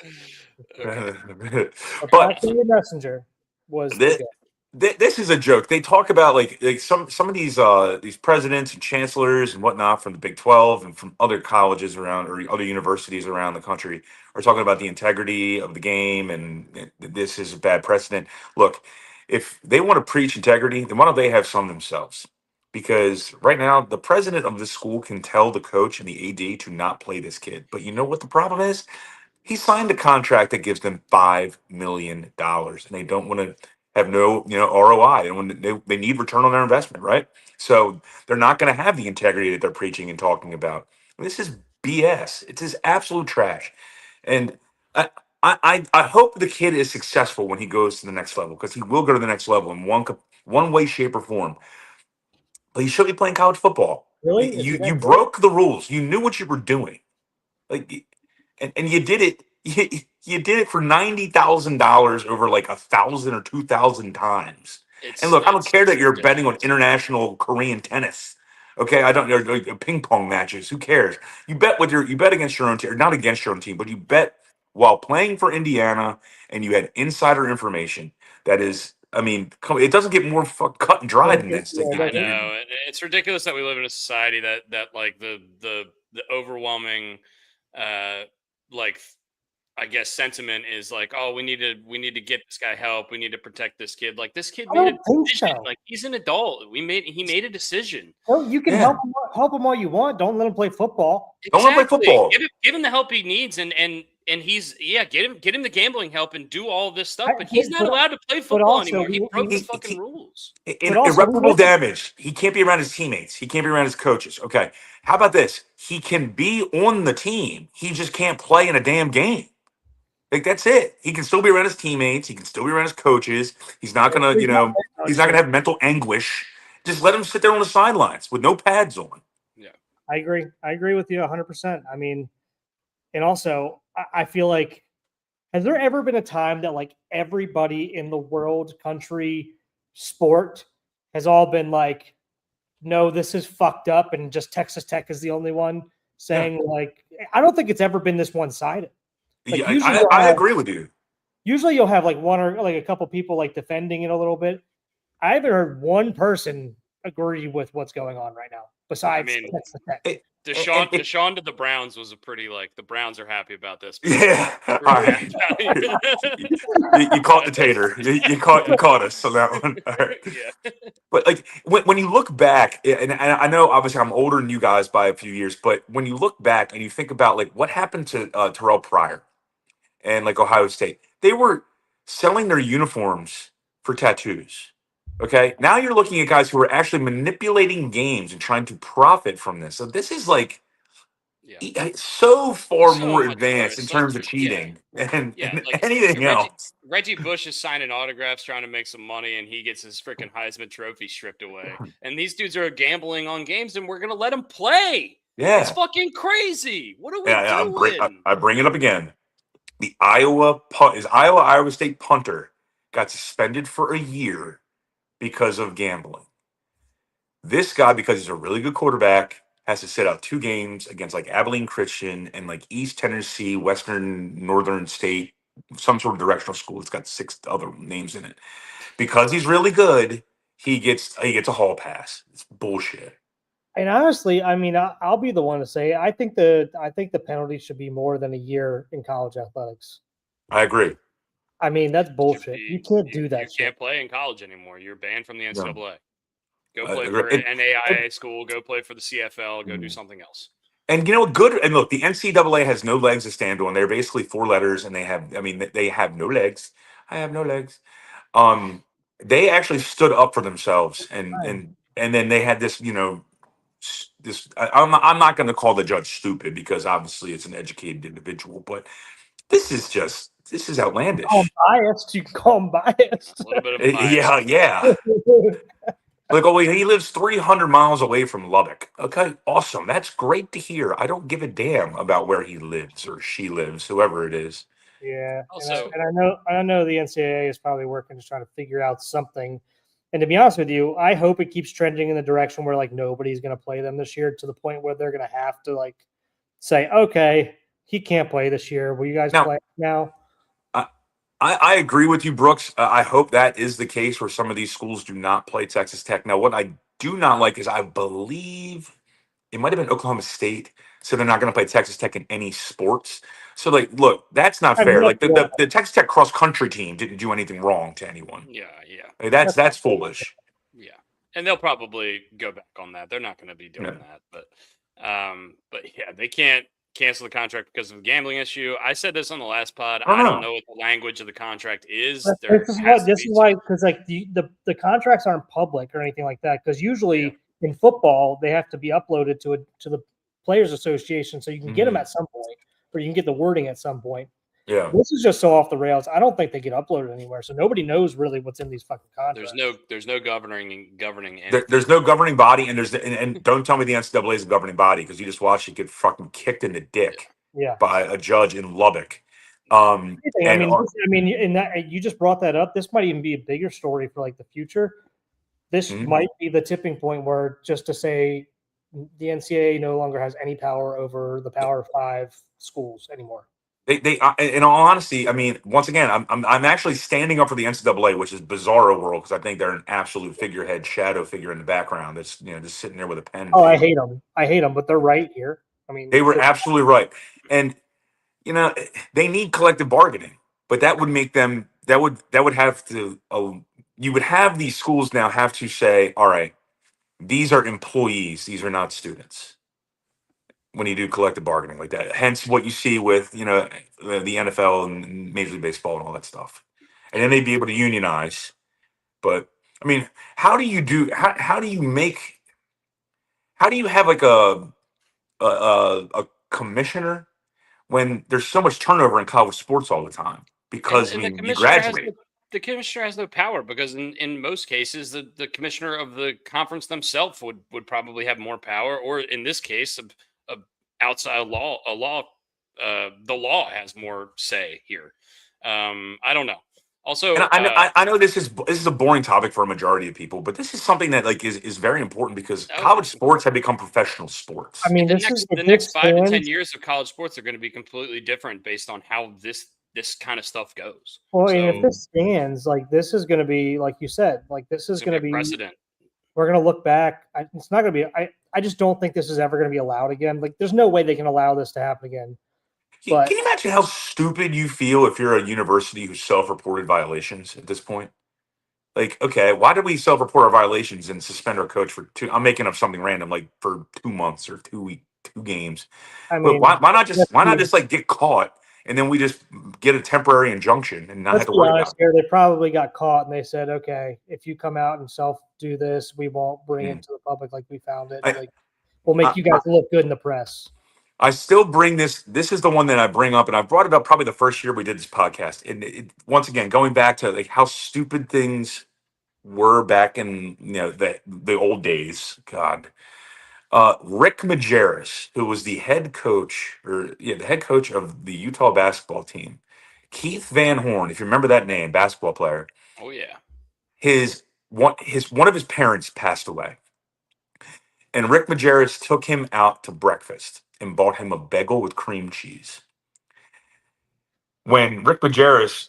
Okay. but But BlackBerry Messenger was the good. this is a joke. They talk about like some of these presidents and chancellors and whatnot from the Big 12 and from other colleges around or other universities around the country are talking about the integrity of the game and this is a bad precedent. Look, if they want to preach integrity, then why don't they have some themselves? Because right now the president of the school can tell the coach and the AD to not play this kid. But you know what the problem is? He signed a contract that gives them $5 million, and they don't want to have no, ROI, and when they need return on their investment, right? So they're not going to have the integrity that they're preaching and talking about. This is BS. It's just absolute trash, and I hope the kid is successful when he goes to the next level because he will go to the next level in one way, shape, or form. But he should be playing college football. Really? Is he You that good? broke the rules. You knew what you were doing. Like, and you did it. You did it for $90,000 over like 1,000 or 2,000 times. And look, I don't care that you're betting on international Korean tennis. Okay, I don't know like, ping pong matches. Who cares? You bet against your own team, or not against your own team, but you bet while playing for Indiana, and you had insider information. That is, I mean, it doesn't get more cut and dry than this. Yeah, I know it's ridiculous that we live in a society that like the overwhelming like I guess sentiment is like, oh, we need to get this guy help. We need to protect this kid. Like this kid I made a don't think decision. so. Like he's an adult. He made a decision. Well, you can Yeah. help him all you want. Don't let him play football. Don't let him play football. Give him the help he needs, and he's get him the gambling help and do all this stuff. But But- he's not but- allowed to play football also, anymore. He broke the he- fucking rules. In But also, irreparable he- damage. He can't be around his teammates. He can't be around his coaches. Okay. How about this? He can be on the team. He just can't play in a damn game. Like that's it. He can still be around his teammates. He can still be around his coaches. He's not gonna, he's not gonna have mental anguish. Just let him sit there on the sidelines with no pads on. I agree. I agree with you 100%. I mean, and also, I feel like, has there ever been a time that like everybody in the world, country, sport has all been like, no, this is fucked up, and just Texas Tech is the only one saying like, I don't think it's ever been this one-sided. Like, Yeah, usually I agree with you. Usually you'll have like one or like a couple people like defending it a little bit. I haven't heard one person agree with what's going on right now besides Texas Tech. Deshaun to the Browns was a pretty like the Browns are happy about this. Yeah. All right. you caught the tater. You caught us on that one. All right. Yeah. But like when you look back, and I know obviously I'm older than you guys by a few years, but when you look back and you think about like what happened to Terrell Pryor and like Ohio State, they were selling their uniforms for tattoos. Okay, now you're looking at guys who are actually manipulating games and trying to profit from this. So this is like so far more advanced in terms of cheating and like, anything else. Reggie Bush is signing autographs trying to make some money, and he gets his freaking Heisman Trophy stripped away. And these dudes are gambling on games, and we're gonna let them play. Yeah, it's fucking crazy. What are we doing? I bring it up again. The Iowa State punter got suspended for a year because of gambling. This guy, because he's a really good quarterback, has to sit out 2 games against like Abilene Christian and like East Tennessee, Western Northern State some sort of directional school. It's got 6 other names in it. Because he's really good, he gets a hall pass. It's bullshit. And honestly, I mean, I'll be the one to say I think the penalty should be more than a year in college athletics. I agree. I mean, that's bullshit. You can't do You that shit. can't play in college anymore. You're banned from the No. NCAA. Go I play agree. for an NAIA school. Go play for the CFL. Go do something else. And you know what? Good. And look, the NCAA has no legs to stand on. They're basically 4 letters, and they have no legs. I have no legs. They actually stood up for themselves, and then they had this, I'm not going to call the judge stupid because obviously it's an educated individual, but this is outlandish. Biased. You can call him biased. A little bit of a bias. Yeah. Like, oh, wait, he lives 300 miles away from Lubbock. Okay, awesome. That's great to hear. I don't give a damn about where he lives or she lives, whoever it is. Yeah. Also- I know the NCAA is probably working to try to figure out something. And to be honest with you, I hope it keeps trending in the direction where like nobody's going to play them this year to the point where they're going to have to like say, okay, he can't play this year. Will you guys play now? I agree with you, Brooks. I hope that is the case where some of these schools do not play Texas Tech. Now, what I do not like is I believe it might have been Oklahoma State, so they're not going to play Texas Tech in any sports. So, like, look, that's not fair. Like the Texas Tech cross country team didn't do anything wrong to anyone. Yeah. Like, that's foolish. Yeah, and they'll probably go back on that. They're not going to be doing that, but yeah, they can't cancel the contract because of a gambling issue. I said this on the last pod. I don't know what the language of the contract is. This is why because like the contracts aren't public or anything like that. Because usually in football they have to be uploaded to the Players Association, so you can get them at some point, or you can get the wording at some point. Yeah, this is just so off the rails. I don't think they get uploaded anywhere, so nobody knows really what's in these fucking contracts. There's no governing. There's no governing body, and and don't tell me the NCAA is a governing body because you just watched it get fucking kicked in the dick by a judge in Lubbock. I mean, in that you just brought that up. This might even be a bigger story for like the future. This might be the tipping point where just to say the NCAA no longer has any power over the Power 5 schools anymore. They in all honesty, I mean, once again, I'm actually standing up for the NCAA, which is bizarro world because I think they're an absolute figurehead, shadow figure in the background that's just sitting there with a pen. I hate them, but they're right here. I mean, they were absolutely right, and they need collective bargaining, but that would make them that would have to you would have these schools now have to say, all right, these are employees, these are not students. When you do collective bargaining like that, hence what you see with the NFL and Major League Baseball and all that stuff, and then they'd be able to unionize. But I mean, how do you have like a commissioner when there's so much turnover in college sports all the time? Because and you graduate. The commissioner has no power because in most cases the commissioner of the conference themselves would probably have more power, or in this case outside law, the law has more say here. I don't know. Also, and I know this is a boring topic for a majority of people, but this is something that like is very important because college sports have become professional sports. I mean, the next 5 to 10 years of college sports are going to be completely different based on how this kind of stuff goes. Well, and if this stands, like this is going to be, like you said, like this is going to be precedent. We're going to look back. It's not going to be. I just don't think this is ever going to be allowed again. Like, there's no way they can allow this to happen again. Can you imagine how stupid you feel if you're a university who self-reported violations at this point? Like, okay, why did we self-report our violations and suspend our coach for I'm making up something random, like for 2 months or 2 games. I mean, but why not just like get caught and then we just get a temporary injunction and not have to worry about it? Here, they probably got caught and they said, okay, if you come out and do this, we won't bring it to the public like we found it. We'll make you guys look good in the press. I still bring this. This is the one that I bring up, and I brought it up probably the first year we did this podcast. And once again, going back to like how stupid things were back in the old days. God, Rick Majerus, who was the head coach of the Utah basketball team, Keith Van Horn, if you remember that name, basketball player. Oh yeah. One of his parents passed away, and Rick Majerus took him out to breakfast and bought him a bagel with cream cheese. when Rick Majerus,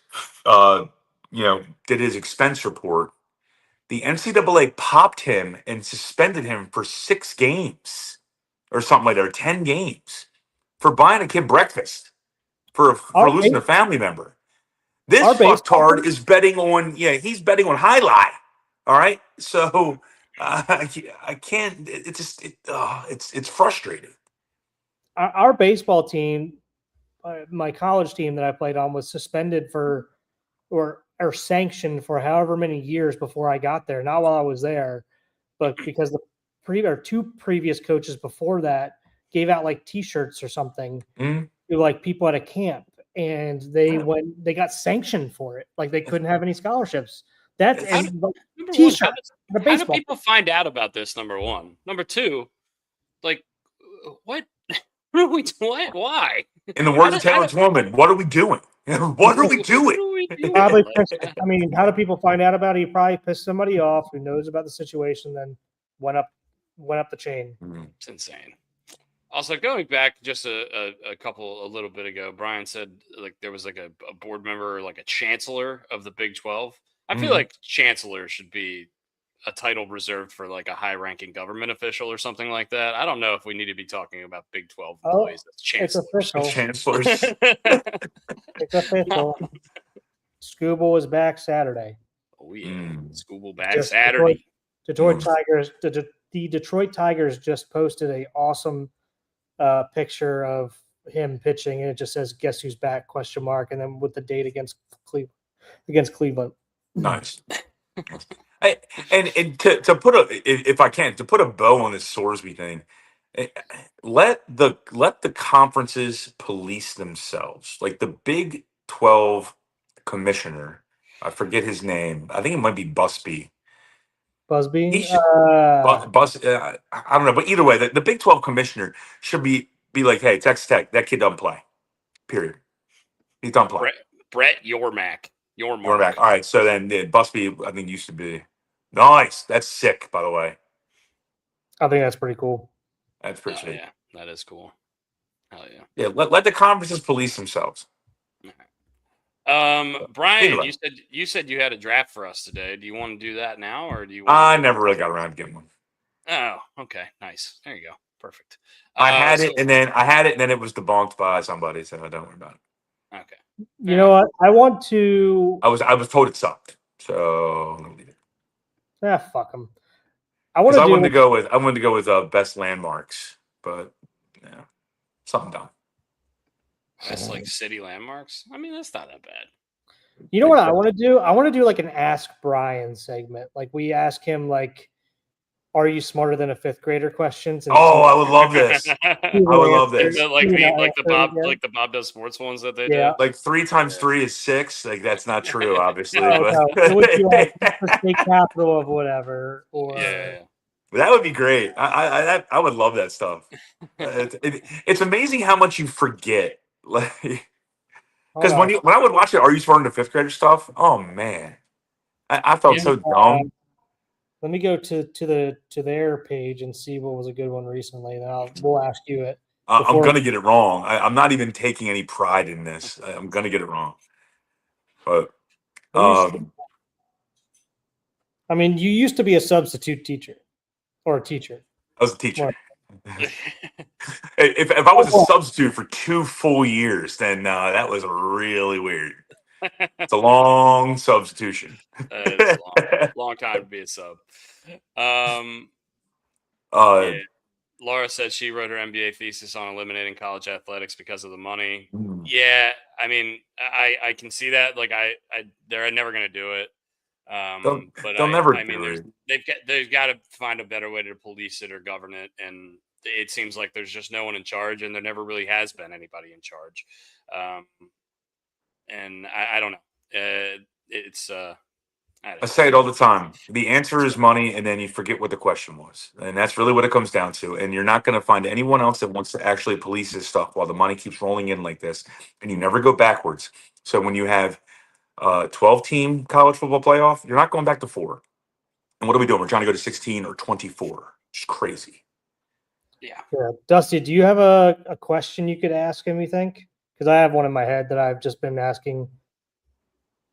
did his expense report, the NCAA popped him and suspended him for 6 games or something like that, or 10 games for buying a kid breakfast for losing a family member. This Our baseball fucktard is betting on, he's betting on high lie. All right. So I can't, it's frustrating. Our baseball team, my college team that I played on, was suspended for or sanctioned for however many years before I got there. Not while I was there, but because the two previous coaches before that gave out like T-shirts or something to like people at a camp, and they got sanctioned for it. Like they couldn't have any scholarships. That's T-shirt. How do people find out about this? Number one. Number two, like what? What? Why? In the words of Taylor Twellman, what are we doing? What are we doing? Probably how do people find out about it? He probably pissed somebody off who knows about the situation, then went up the chain. It's insane. Also, going back just a little bit ago, Brian said like there was like a board member or like a chancellor of the Big 12. I feel like chancellor should be a title reserved for like a high-ranking government official or something like that. I don't know if we need to be talking about Big 12 employees as chancellors. It's Chancellors. It's official. Scooble is back Saturday. Oh yeah, Scooble back Saturday. The Detroit Tigers just posted a awesome picture of him pitching, and it just says "Guess who's back?" ? And then with the date against Cleveland. Nice. And to put a bow on this Sorsby thing, let the conferences police themselves. Like the Big 12 commissioner, I forget his name. I think it might be Busby. Busby. I don't know, but either way, the Big 12 commissioner should be like, hey, Texas Tech, that kid doesn't play. Period. He doesn't play. Brett Yormark. All right, so then Busby, I think, used to be nice. That's sick, by the way. I think that's pretty cool. That's pretty sweet. Yeah, that is cool. Hell yeah. Yeah, let the conferences police themselves. Brian, anyway. you said you had a draft for us today. Do you want to do that now, or do you? I never really got around to getting one. Oh, okay, nice. There you go. Perfect. I had it, and then it was debunked by somebody, so don't worry about it. Okay. You know what? I want to. I was told it sucked, so I'm gonna leave it. Fuck them. I wanted to go with best landmarks, but yeah, something dumb. That's like city landmarks. I mean, that's not that bad. You know what I want to do? I want to do like an Ask Brian segment. Like we ask him like, "Are you smarter than a fifth grader?" questions. I would love this. I would love this. Like the Bob Does Sports ones that they did. Like 3 times 3 is 6. Like that's not true, obviously. No. It would be like the state capital of whatever. Or that would be great. I would love that stuff. It's amazing how much you forget. Like, because when I would watch it, Are You Smarter Than Fifth Grader stuff? Oh man, I felt so dumb. Let me go to their page and see what was a good one recently. And we'll ask you it. I'm gonna get it wrong. I'm not even taking any pride in this. I'm gonna get it wrong. But I mean, you used to be a substitute teacher or a teacher. I was a teacher. If I was a substitute for 2 full years, then that was really weird. It's a long substitution. It's a long time to be a sub. Laura said she wrote her MBA thesis on eliminating college athletics because of the money. Yeah, I mean, I can see that. Like, they're never going to do it. They'll never do it. They've got to find a better way to police it or govern it, and it seems like there's just no one in charge, and there never really has been anybody in charge. And I don't know. I say it all the time. The answer is money, and then you forget what the question was. And that's really what it comes down to. And you're not going to find anyone else that wants to actually police this stuff while the money keeps rolling in like this. And you never go backwards. So when you have 12-team college football playoff, you're not going back to 4. And what are we doing? We're trying to go to 16 or 24. It's crazy. Yeah. Dusty, do you have a question you could ask him, you think? because I have one in my head that I've just been asking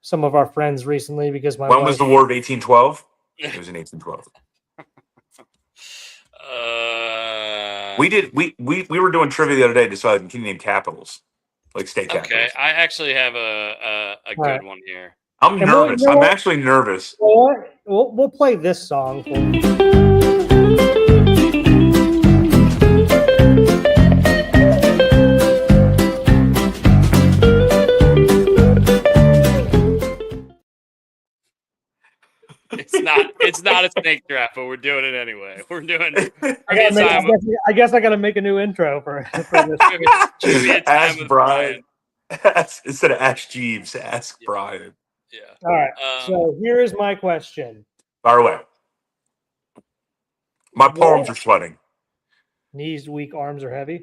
some of our friends recently because my When wife. was the War of 1812? It was in 1812. We were doing trivia the other day, deciding can you name capitals, like state Okay, capitals. I actually have a good right. one here. I'm And we'll- nervous. we'll- I'm actually nervous. We'll play this song for you. It's not a snake draft, but we're doing it anyway. We're doing I trivia time. I guess I got to make a new intro for this. Trivia time Ask with Brian. Instead of Ask Jeeves, ask Brian. Yeah. All right. So here's my question. Fire away. My palms What? are sweating. Knees weak, arms are heavy.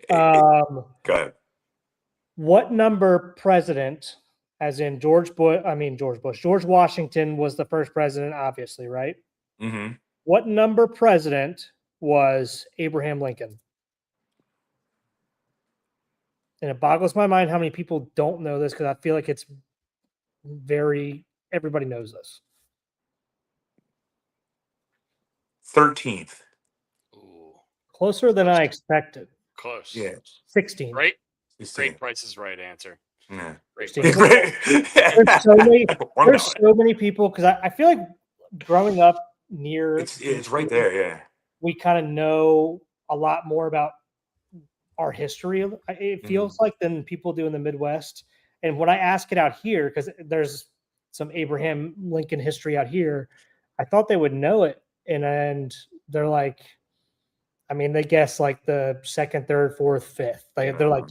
Mm-hmm. Go ahead. What number president, as in George Washington was the first president, obviously, right? Mm-hmm. What number president was Abraham Lincoln? And it boggles my mind how many people don't know this because I feel like it's everybody knows this. 13th. Ooh, Closer than I expected. close. Yeah. 16. Great 16. Price is Right answer. Yeah. Great 16. Price is Right. There's so many people because I feel like growing up near it's right there, yeah. we kind of know a lot more about our history. It feels like than people do in the Midwest. And when I ask it out here, because there's some Abraham Lincoln history out here, I thought they would know it, and they're like, I mean, they guess like the second, third, fourth, fifth. They're like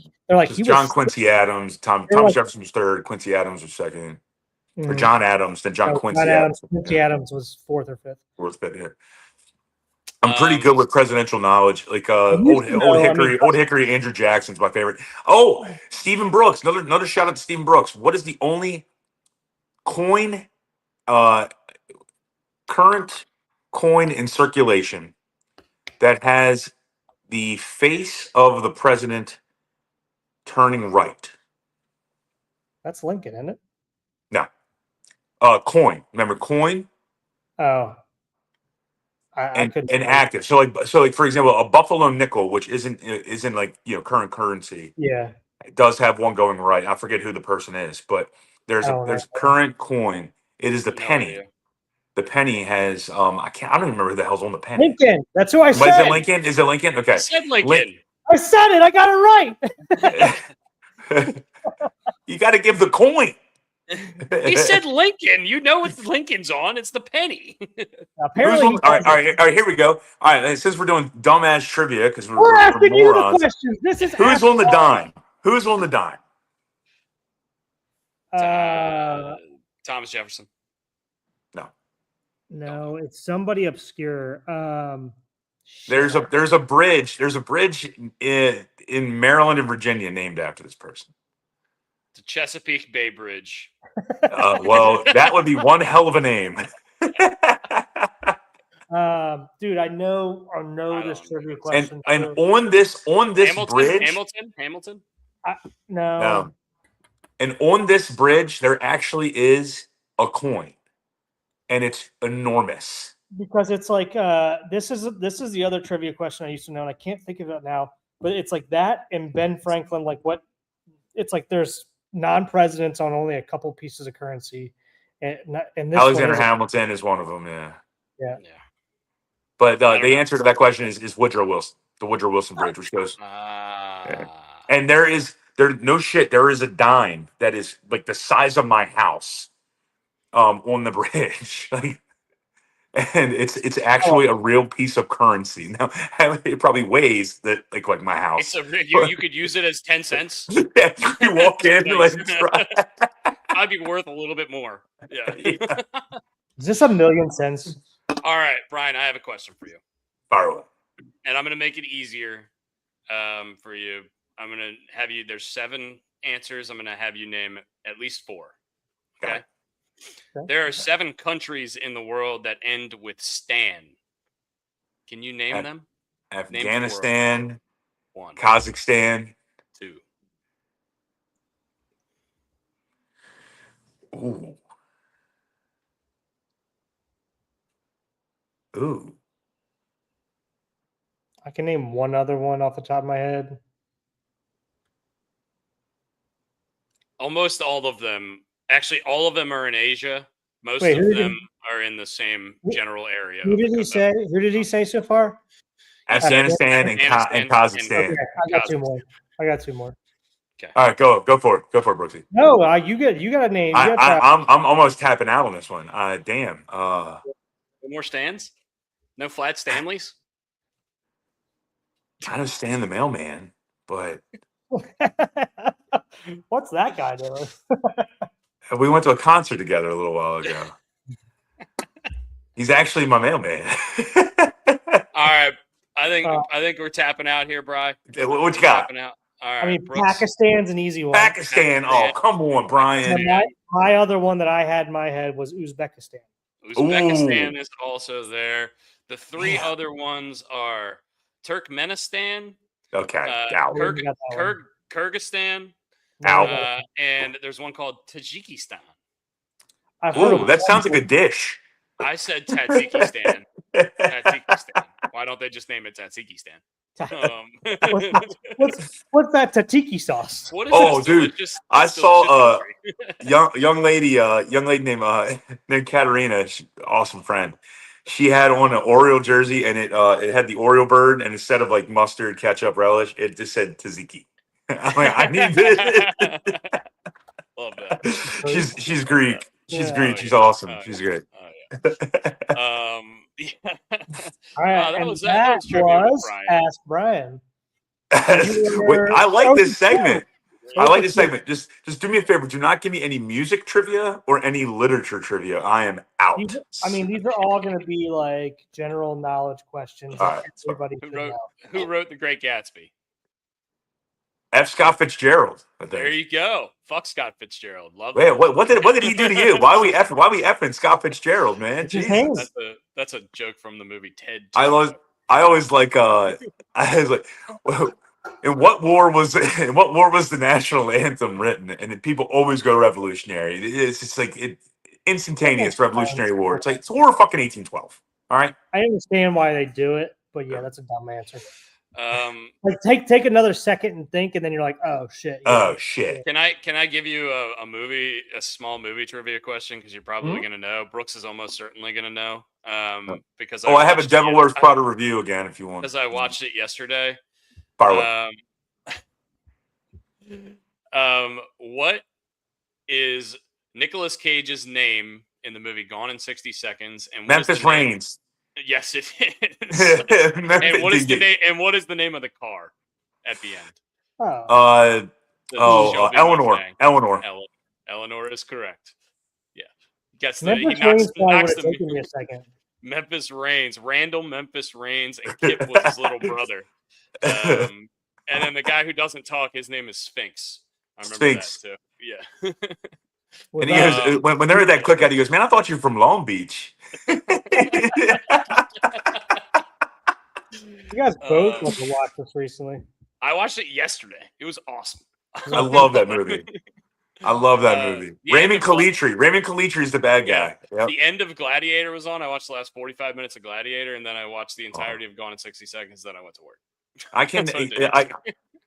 he John was Quincy Adams, Thomas Jefferson was third, Quincy Adams was second, or John Adams, then Quincy Adams. Quincy Adams was fourth or fifth. Fourth, fifth, yeah. I'm pretty good with presidential knowledge. Like old Hickory, Andrew Jackson's my favorite. Oh, Stephen Brooks. Another shout out to Stephen Brooks. What is the only current coin in circulation that has the face of the president turning right? That's Lincoln, isn't it? No. Coin. Remember coin? Oh. I couldn't. And active. So like for example, a Buffalo nickel, which isn't like current currency. Yeah. It does have one going right. I forget who the person is, but there's a current coin. It is the penny. Idea. The penny has I don't even remember who the hell's on the penny. Lincoln. That's who I said. Is it Lincoln? Is it Lincoln? Okay. I said Lincoln. I said it. I got it right. You got to give the coin. He said Lincoln. You know what Lincoln's on? It's the penny. Apparently, all right. Here we go. All right, since we're doing dumbass trivia because we're asking you the morons. questions. This is Who's on the dime? Who's on the dime? Thomas Jefferson. No, it's somebody obscure. There's a bridge. There's a bridge in Maryland and Virginia named after this person. The Chesapeake Bay Bridge. Well, that would be one hell of a name. Dude, I know this trivia question. And on this bridge, Hamilton. No. And on this bridge, there actually is a coin, and it's enormous. Because it's like this is the other trivia question I used to know, and I can't think of it now. But it's like that and Ben Franklin. Like what? It's like there's non-presidents on only a couple pieces of currency, and this Alexander Hamilton is one of them. Yeah. Yeah. But the answer to that question is Woodrow Wilson, the Woodrow Wilson Bridge, which goes. And there is a dime that is like the size of my house, on the bridge, and it's actually a real piece of currency. Now it probably weighs that like my house. You could use it as 10 cents. Yeah, you walk in I'd be worth a little bit more. Yeah. Is this $1 million cents? All right, Brian, I have a question for you. Fire away. And I'm going to make it easier for you. I'm going to have you, there's 7 answers. I'm going to have you name at least 4. Okay? There are 7 countries in the world that end with Stan. Can you name them? Afghanistan, 1, Kazakhstan. 2. Ooh. Ooh. I can name one other one off the top of my head. Almost all of them. Actually, all of them are in Asia. Most Wait, of who did them are in the same general area. Who of did the he say? Who did he say so far? Afghanistan and Afghanistan Kazakhstan. Okay, I got two more. Okay. All right, go for it. Go for it, Brooksy. No, you got a name. You got I'm almost tapping out on this one. Damn. No more stands? No flat Stanleys? I know Stan the mailman, but What's that guy doing? we went to a concert together a little while ago. He's actually my mailman. All right. I think we're tapping out here, Bri. What you got? Tapping out. All right. I mean, Brooks. Pakistan's an easy one. Pakistan. Oh, come on, Brian. And my other one that I had in my head was Uzbekistan. Uzbekistan Ooh. is also there. The three other ones are Turkmenistan, Okay, out. Kyrgyzstan, Out. and there's one called Tajikistan. I've heard Ooh, of that sounds like a dish. I said Tajikistan. Tajikistan. Why don't they just name it Tajikistan? What's that tatiki sauce? What is Oh, this dude, delicious, I this saw delicious young lady named Katerina, awesome friend. She had on an Oreo jersey, and it had the Oreo bird, and instead of like mustard, ketchup, relish, it just said tzatziki. I'm like, I need this. Love that. She's Greek. She's Yeah. Greek. She's awesome. She's great. Yeah. All right, that and was trivia with Brian. Ask Brian. Wait, I like this segment. I like this 8-2. segment. Just do me a favor. Do not give me any music trivia or any literature trivia. I am out. These are all going to be like general knowledge questions All that right. everybody should know. Who wrote The Great Gatsby? F. Scott Fitzgerald. I think. There you go. Fuck Scott Fitzgerald. Love Wait, that. what did he do to you? Why we effing Scott Fitzgerald, man? Jesus. That's a joke from the movie Ted 2. I always like I was like in what war was the national anthem written? And people always go revolutionary. It's just like instantaneous Revolutionary War. It's like it's War of fucking 1812. All right. I understand why they do it, but yeah, that's a dumb answer. Like take another second and think, and then you're like, oh shit. Yeah. Oh shit. Can I give you a small movie trivia question, because you're probably gonna know. Brooks is almost certainly gonna know. Because I have a Devil Wears Prada review again if you want. Because I watched it yesterday. Fire what is Nicolas Cage's name in the movie Gone in 60 Seconds? And Memphis Reigns. Yes, it is. And what is the name? And what is the name of the car at the end? Eleanor. Eleanor is correct. Yeah, gets Memphis Reigns probably would have the taken me a second. Memphis Reigns, Randall Memphis Reigns, and Kip was his little brother. And then the guy who doesn't talk, his name is Sphinx. I remember Sphinx. that too. Yeah. And he goes, when they're at that cookout, he goes, "Man, I thought you were from Long Beach." You guys both must have watched this recently. I watched it yesterday. It was awesome. I love that movie. Raymond Calitri is the bad guy. Yep. The end of Gladiator was on. I watched the last 45 minutes of Gladiator, and then I watched the entirety of Gone in 60 Seconds. Then I went to work.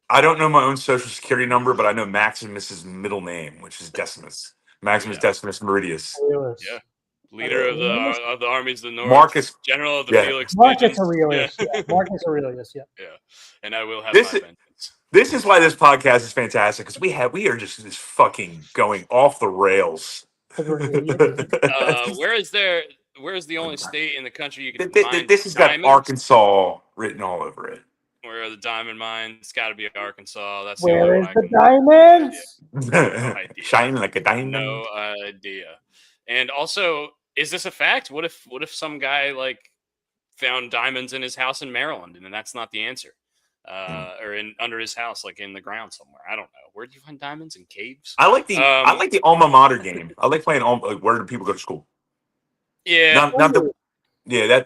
I don't know my own social security number, but I know Maximus's middle name, which is Decimus. Maximus Decimus Meridius. Yeah. Leader of the armies of the North. Marcus. General of the Felix. Marcus Aurelius. Yeah. Marcus Aurelius. Yeah. Yeah. And I will have my vengeance. This is why this podcast is fantastic, because we are just fucking going off the rails. Where is the only state in the country you can mine this has got diamonds? Arkansas written all over it. Where are the diamond mines? It's got to be Arkansas. That's where is the diamonds? No shining like a diamond. No idea. And also, is this a fact? What if some guy like found diamonds in his house in Maryland, and that's not the answer? Or under his house, like in the ground somewhere. I don't know. Where do you find diamonds? In caves? I like the alma mater game. I like playing where do people go to school? Yeah.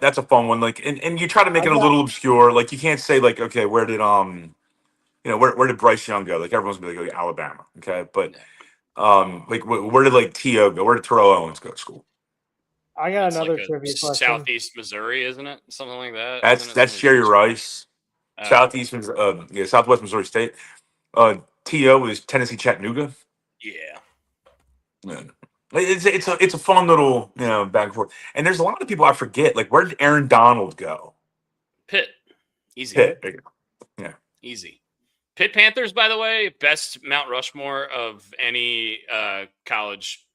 That's a fun one. Like, and you try to make it a little obscure. Like, you can't say like, okay, where did where did Bryce Young go? Like everyone's gonna be like, Alabama, okay? But like where did like T.O. go? Where did Terrell Owens go to school? I got That's another like a trivia question. Southeast Missouri, isn't it? Something like that. That's Jerry Rice. Southwest Missouri State. T.O. is Tennessee Chattanooga. Yeah. Yeah. It's a fun little back and forth. And there's a lot of people I forget. Like where did Aaron Donald go? Pitt. Easy. Pitt. Yeah. Easy. Pitt Panthers, by the way, best Mount Rushmore of any college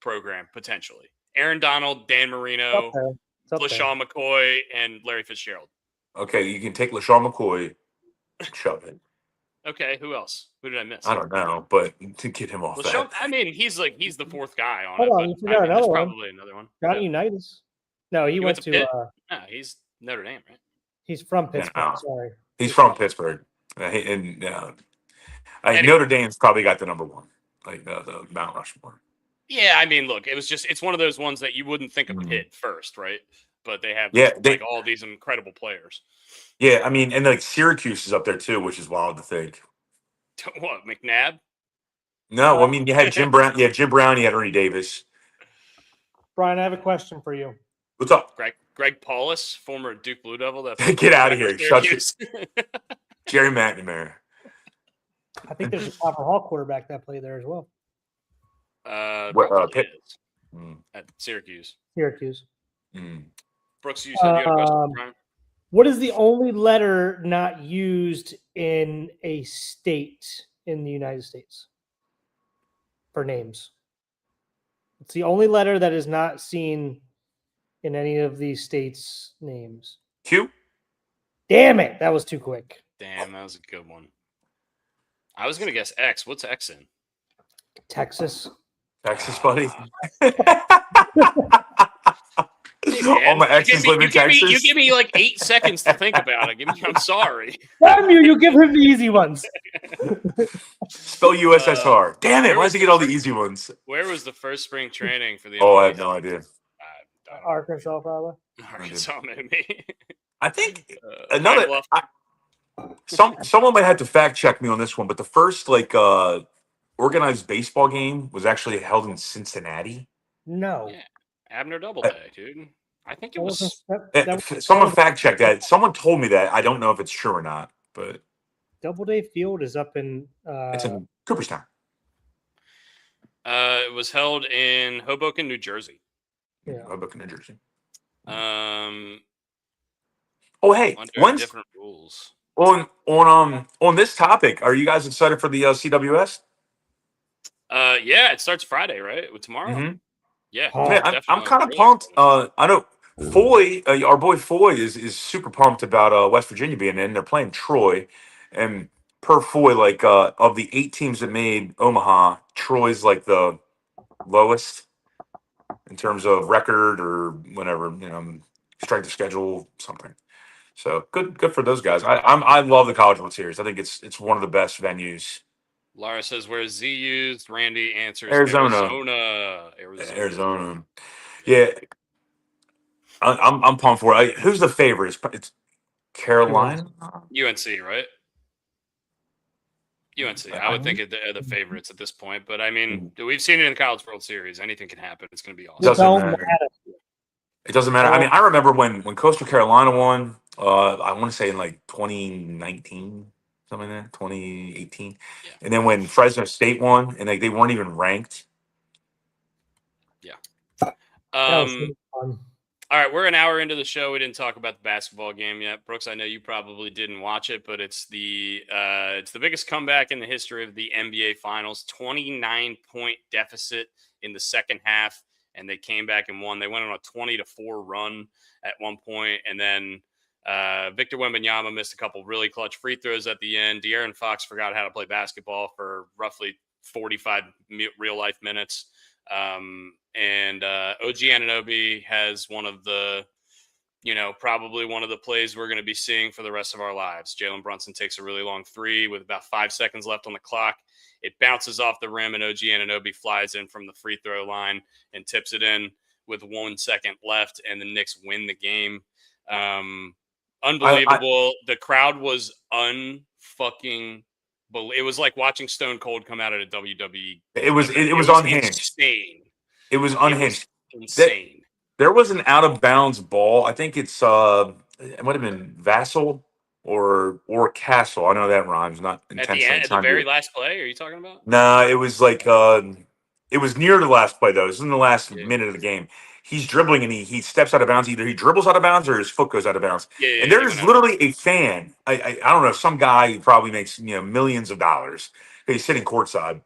program, potentially. Aaron Donald, Dan Marino, LaShawn McCoy, and Larry Fitzgerald. Okay, you can take LaShawn McCoy, shove it. Okay, who else? Who did I miss? I don't know, but to get him off that. I mean, he's the fourth guy on Hold it, on, but you forgot there's another one. probably another one. Johnny Unitas. No, he went to Pitt? No, he's Notre Dame, right? He's from Pittsburgh. No. Sorry. He's from Pittsburgh. Notre Dame's probably got the number one, like the Mount Rushmore. Yeah, I mean, look, it's one of those ones that you wouldn't think of Pitt first, right? But they have all these incredible players. Yeah, I mean, and like Syracuse is up there too, which is wild to think. What, McNabb? No, I mean you had Jim Brown. Yeah, Jim Brown. You had Ernie Davis. Brian, I have a question for you. What's up? Greg Paulus, former Duke Blue Devil. Get out of here! Shut Jerry McNamara. I think there's a Copper Hall quarterback that played there as well. Pitt? At Syracuse. Brooks, you said you had a question, Brian? What is the only letter not used in a state in the United States for names? It's the only letter that is not seen in any of these states' names. Q? Damn it. That was too quick. Damn, that was a good one. I was going to guess X. What's X in? Texas, buddy. Hey, all my exes live in Texas. You give me like 8 seconds to think about it. I'm sorry. Damn you give him the easy ones. Spell USSR. Damn it! Why does he get all the easy ones? Where was the first spring training for the? I have no idea. Arkansas, probably. Arkansas, maybe. I think another. Someone might have to fact check me on this one, but the first organized baseball game was actually held in Cincinnati. No. Yeah. Abner Doubleday, dude. I think it was. Someone fact check that. Someone told me that. I don't know if it's true or not, but Doubleday Field is up in. It's in Cooperstown. It was held in Hoboken, New Jersey. Yeah. Hoboken, New Jersey. Oh, hey, when's different rules? On this topic, are you guys excited for the CWS? Yeah, it starts Friday, right? Tomorrow. Mm-hmm. Yeah, I'm kind of pumped. I know Foy, our boy Foy, is super pumped about West Virginia being in. They're playing Troy, and per Foy, of the 8 teams that made Omaha, Troy's like the lowest in terms of record or whatever. Strength of schedule, something. So good for those guys. I love the College World Series. I think it's one of the best venues. Laura says, "Where's Z used?" Randy answers, Arizona. Yeah, I'm pumped for it. Who's the favorite? It's Carolina. UNC, right? UNC. I would think they're the favorites at this point, but I mean, we've seen it in the College World Series. Anything can happen. It's going to be awesome. It doesn't matter. I mean, I remember when Coastal Carolina won. I want to say in 2019. Something like that, 2018. Yeah. And then when Fresno State won, and they weren't even ranked. Yeah. All right, we're an hour into the show. We didn't talk about the basketball game yet. Brooks, I know you probably didn't watch it, but it's the biggest comeback in the history of the NBA Finals. 29-point deficit in the second half, and they came back and won. They went on a 20-4 run at one point, and then Victor Wembanyama missed a couple really clutch free throws at the end. De'Aaron Fox forgot how to play basketball for roughly 45 real-life minutes. And OG Anunoby has one of the, probably one of the plays we're going to be seeing for the rest of our lives. Jalen Brunson takes a really long three with about 5 seconds left on the clock. It bounces off the rim, and OG Anunoby flies in from the free throw line and tips it in with 1 second left, and the Knicks win the game. Unbelievable. The crowd was unfucking It was like watching Stone Cold come out at a WWE. It was event. it was unhinged. Insane. It was unhinged. It was insane. There was an out of bounds ball. I think it might have been Vassal or Castle. I know that rhymes. Not At the intentionally end, at the trying very to. last play, are you talking about? Nah, it was like it was near the last play though. It was in the last Yeah. minute of the game. He's dribbling and he steps out of bounds. Either he dribbles out of bounds or his foot goes out of bounds. Yeah, And he there is went out. literally a fan. I don't know, some guy who probably makes millions of dollars. He's sitting courtside,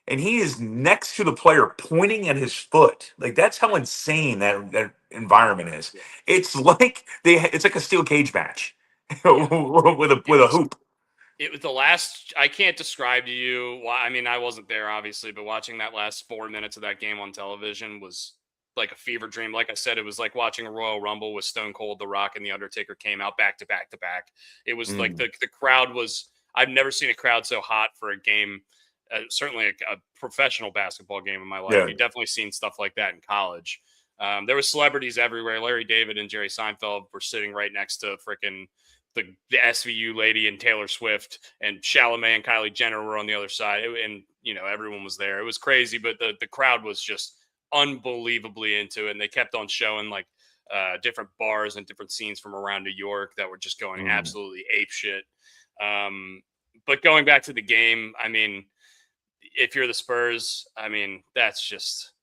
and he is next to the player pointing at his foot. Like that's how insane that environment is. Yeah. It's like it's like a steel cage match with a hoop. It was the last. I can't describe to you why. I mean, I wasn't there obviously, but watching that last 4 minutes of that game on television was like a fever dream. Like I said, it was like watching a Royal Rumble with Stone Cold, The Rock, and The Undertaker came out back to back to back. It was like the crowd was. I've never seen a crowd so hot for a game. Certainly a professional basketball game in my life. Yeah. You've definitely seen stuff like that in college. There were celebrities everywhere. Larry David and Jerry Seinfeld were sitting right next to frickin' the SVU lady and Taylor Swift, and Chalamet and Kylie Jenner were on the other side. And everyone was there. It was crazy, but the crowd was just unbelievably into it. And they kept on showing like different bars and different scenes from around New York that were just going absolutely ape shit. But going back to the game, I mean, if you're the Spurs, I mean, that's just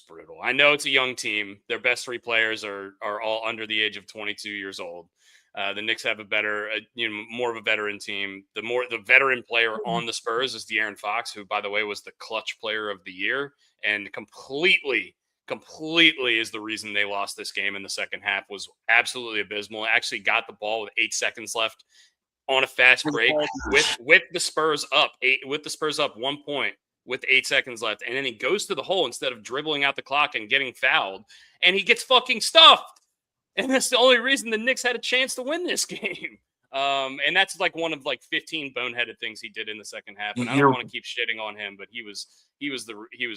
brutal. I know it's a young team. Their best three players are all under the age of 22 years old. The Knicks have a better, more of a veteran team. The veteran player on the Spurs is De'Aaron Fox, who, by the way, was the clutch player of the year and completely is the reason they lost this game in the second half. Was absolutely abysmal. Actually got the ball with 8 seconds left on a fast break with the Spurs up 1 point with 8 seconds left, and then he goes to the hole instead of dribbling out the clock and getting fouled, and he gets fucking stuffed. And that's the only reason the Knicks had a chance to win this game. And that's like one of like 15 boneheaded things he did in the second half. And I don't want to keep shitting on him, but he was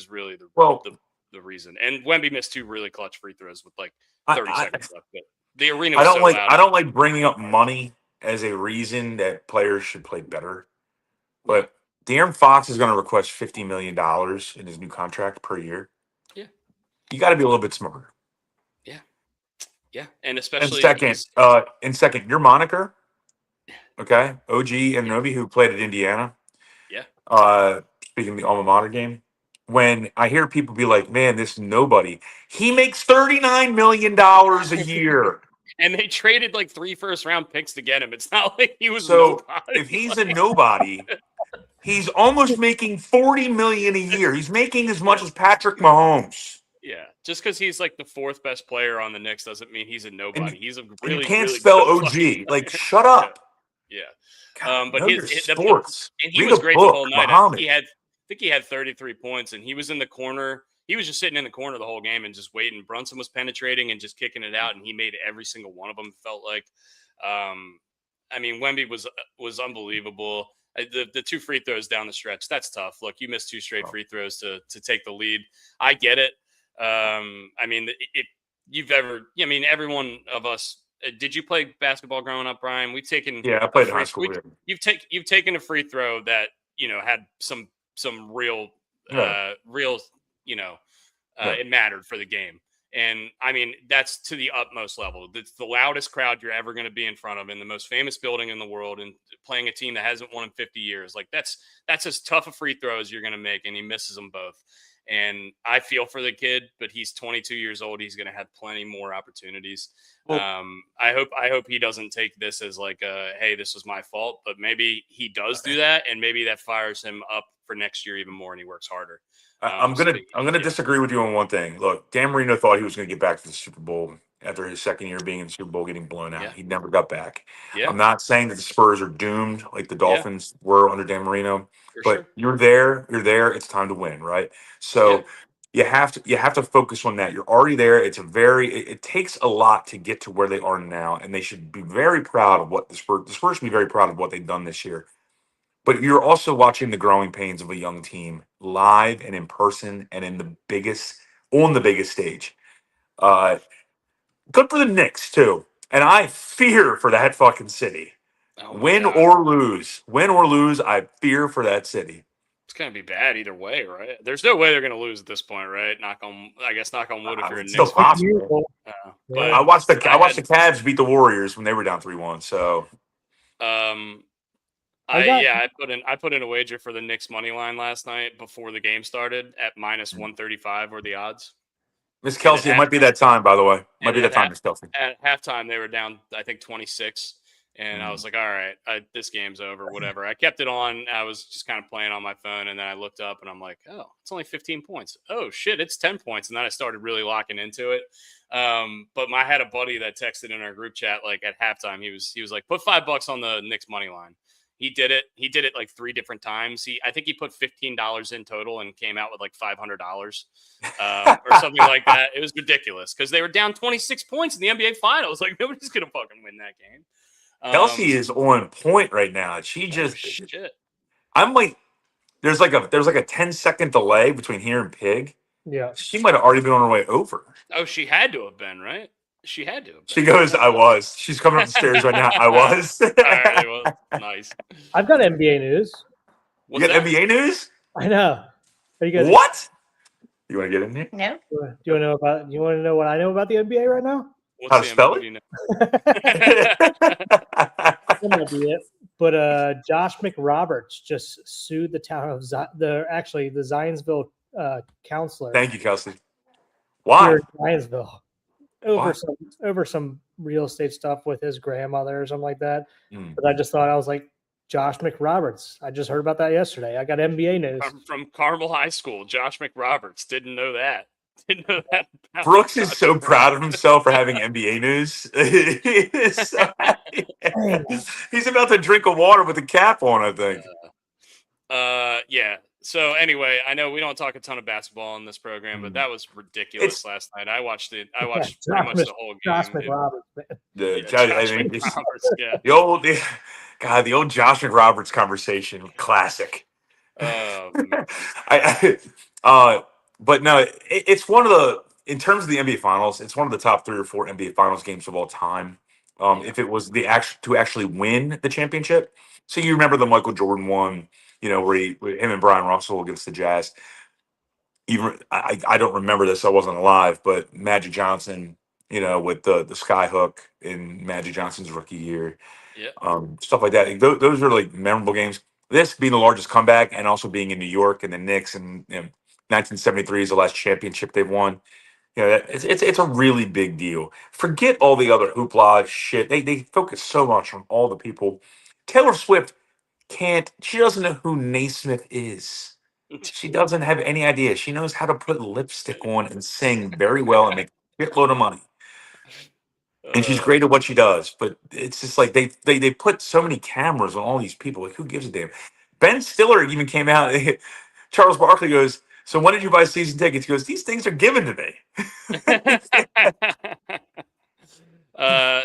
really the reason. And Wemby missed 2 really clutch free throws with like 30 seconds left. But the arena was loud. I don't like bringing up money as a reason that players should play better. But De'Aaron Fox is going to request $50 million in his new contract per year. Yeah. You got to be a little bit smarter. Yeah, and especially in second, your moniker, okay, OG Anunoby, who played at Indiana. Yeah. Speaking of the alma mater game, when I hear people be like, "Man, this nobody," he makes $39 million a year, and they traded like 3 first-round picks to get him. It's not like he was so. nobody. If he's a nobody, he's almost making $40 million a year. He's making as much as Patrick Mahomes. Yeah, just because he's like the 4th best player on the Knicks doesn't mean he's a nobody. He's a really you can't really spell OG. Like, shut up. Yeah. God, but sports. And he was great the whole night. I think he had 33 points, and he was in the corner. He was just sitting in the corner the whole game and just waiting. Brunson was penetrating and just kicking it out, and he made every single one of them. Felt like, I mean, Wemby was unbelievable. The 2 free throws down the stretch, that's tough. Look, you missed 2 straight free throws to take the lead. I get it. I mean, if you've ever, I mean, every one of us. Did you play basketball growing up, Brian? We've taken. Yeah, I played high school. You've taken a free throw that had some real, it mattered for the game. And I mean, that's to the utmost level. It's the loudest crowd you're ever going to be in front of in the most famous building in the world, and playing a team that hasn't won in 50 years. Like that's as tough a free throw as you're going to make, and he misses them both. And I feel for the kid, but he's 22 years old. He's going to have plenty more opportunities. Well, I hope he doesn't take this as like, hey, this was my fault. But maybe he does do that, and maybe that fires him up for next year even more, and he works harder. I'm gonna disagree with you on one thing. Look, Dan Marino thought he was going to get back to the Super Bowl after his second year being in the Super Bowl, getting blown out. Yeah. He never got back. Yeah. I'm not saying that the Spurs are doomed like the Dolphins were under Dan Marino, but you're there. It's time to win, right? So you have to focus on that. You're already there. It takes a lot to get to where they are now, and they should be very proud of what the Spurs should be very proud of what they've done this year. But you're also watching the growing pains of a young team live and in person and on the biggest stage. Good for the Knicks too. And I fear for that fucking city. Oh my Win God. or lose, I fear for that city. It's gonna be bad either way, right? There's no way they're gonna lose at this point, right? Knock on wood if you're a It's still Knicks fan. possible. But I watched the had- the Cavs beat the Warriors when they were down 3-1. So I put in a wager for the Knicks money line last night before the game started at minus 135 were the odds. Miss Kelsey, it might be that time, by the way. Might be that time, Miss Kelsey. At halftime, they were down, I think, 26. And I Mm. was like, all right, this game's over, whatever. I kept it on. I was just kind of playing on my phone. And then I looked up and I'm like, oh, it's only 15 points. Oh, shit, it's 10 points. And then I started really locking into it. But I had a buddy that texted in our group chat, like at halftime, he was like, put $5 on the Knicks money line. He did it. He did it like 3 different times. I think he put $15 in total and came out with like $500 or something like that. It was ridiculous because they were down 26 points in the NBA Finals. Like nobody's gonna fucking win that game. Kelsey is on point right now. She just shit. I'm like, there's like a 10-second delay between here and Pig. Yeah. She might have already been on her way over. Oh, she had to have been, right? She had to have been. She goes, I was. She's coming up the stairs right now. I was. All right, well, nice. I've got NBA news. You got NBA news? I know. Are you guys? What? You want to get in there? No. Do you want to know what I know about the NBA right now? What's How to spell what it? do you know? That might be it. But Josh McRoberts just sued the town of the Zionsville counselor. Thank you, Kelsey. Why? Here in Zionsville over some real estate stuff with his grandmother or something like that. But I just thought, I was like, Josh McRoberts. I just heard about that yesterday. I got NBA news From Carmel High School. Josh McRoberts didn't know that. Didn't know that. Brooks is so proud of himself for having NBA news. He's about to drink a water with a cap on, I think. Yeah. So anyway, I know we don't talk a ton of basketball on this program, but that was ridiculous last night. I watched pretty much the whole game. Josh McRoberts. The old Josh McRoberts conversation, classic. But no, it's one of the, in terms of the NBA Finals, it's one of the top 3 or 4 NBA Finals games of all time. If it was to actually win the championship, so you remember the Michael Jordan one, where him and Brian Russell against the Jazz. Even I don't remember this; I wasn't alive. But Magic Johnson, with the skyhook in Magic Johnson's rookie year, stuff like that. Those are like memorable games. This being the largest comeback, and also being in New York, and the Knicks, and 1973 is the last championship they've won. It's a really big deal. Forget all the other hoopla shit. They focus so much on all the people. Taylor Swift she doesn't know who Naismith is. She doesn't have any idea. She knows how to put lipstick on and sing very well and make a shitload of money. And she's great at what she does. But it's just like they put so many cameras on all these people. Like, who gives a damn? Ben Stiller even came out. Charles Barkley goes, so when did you buy season tickets? He goes, these things are given to me.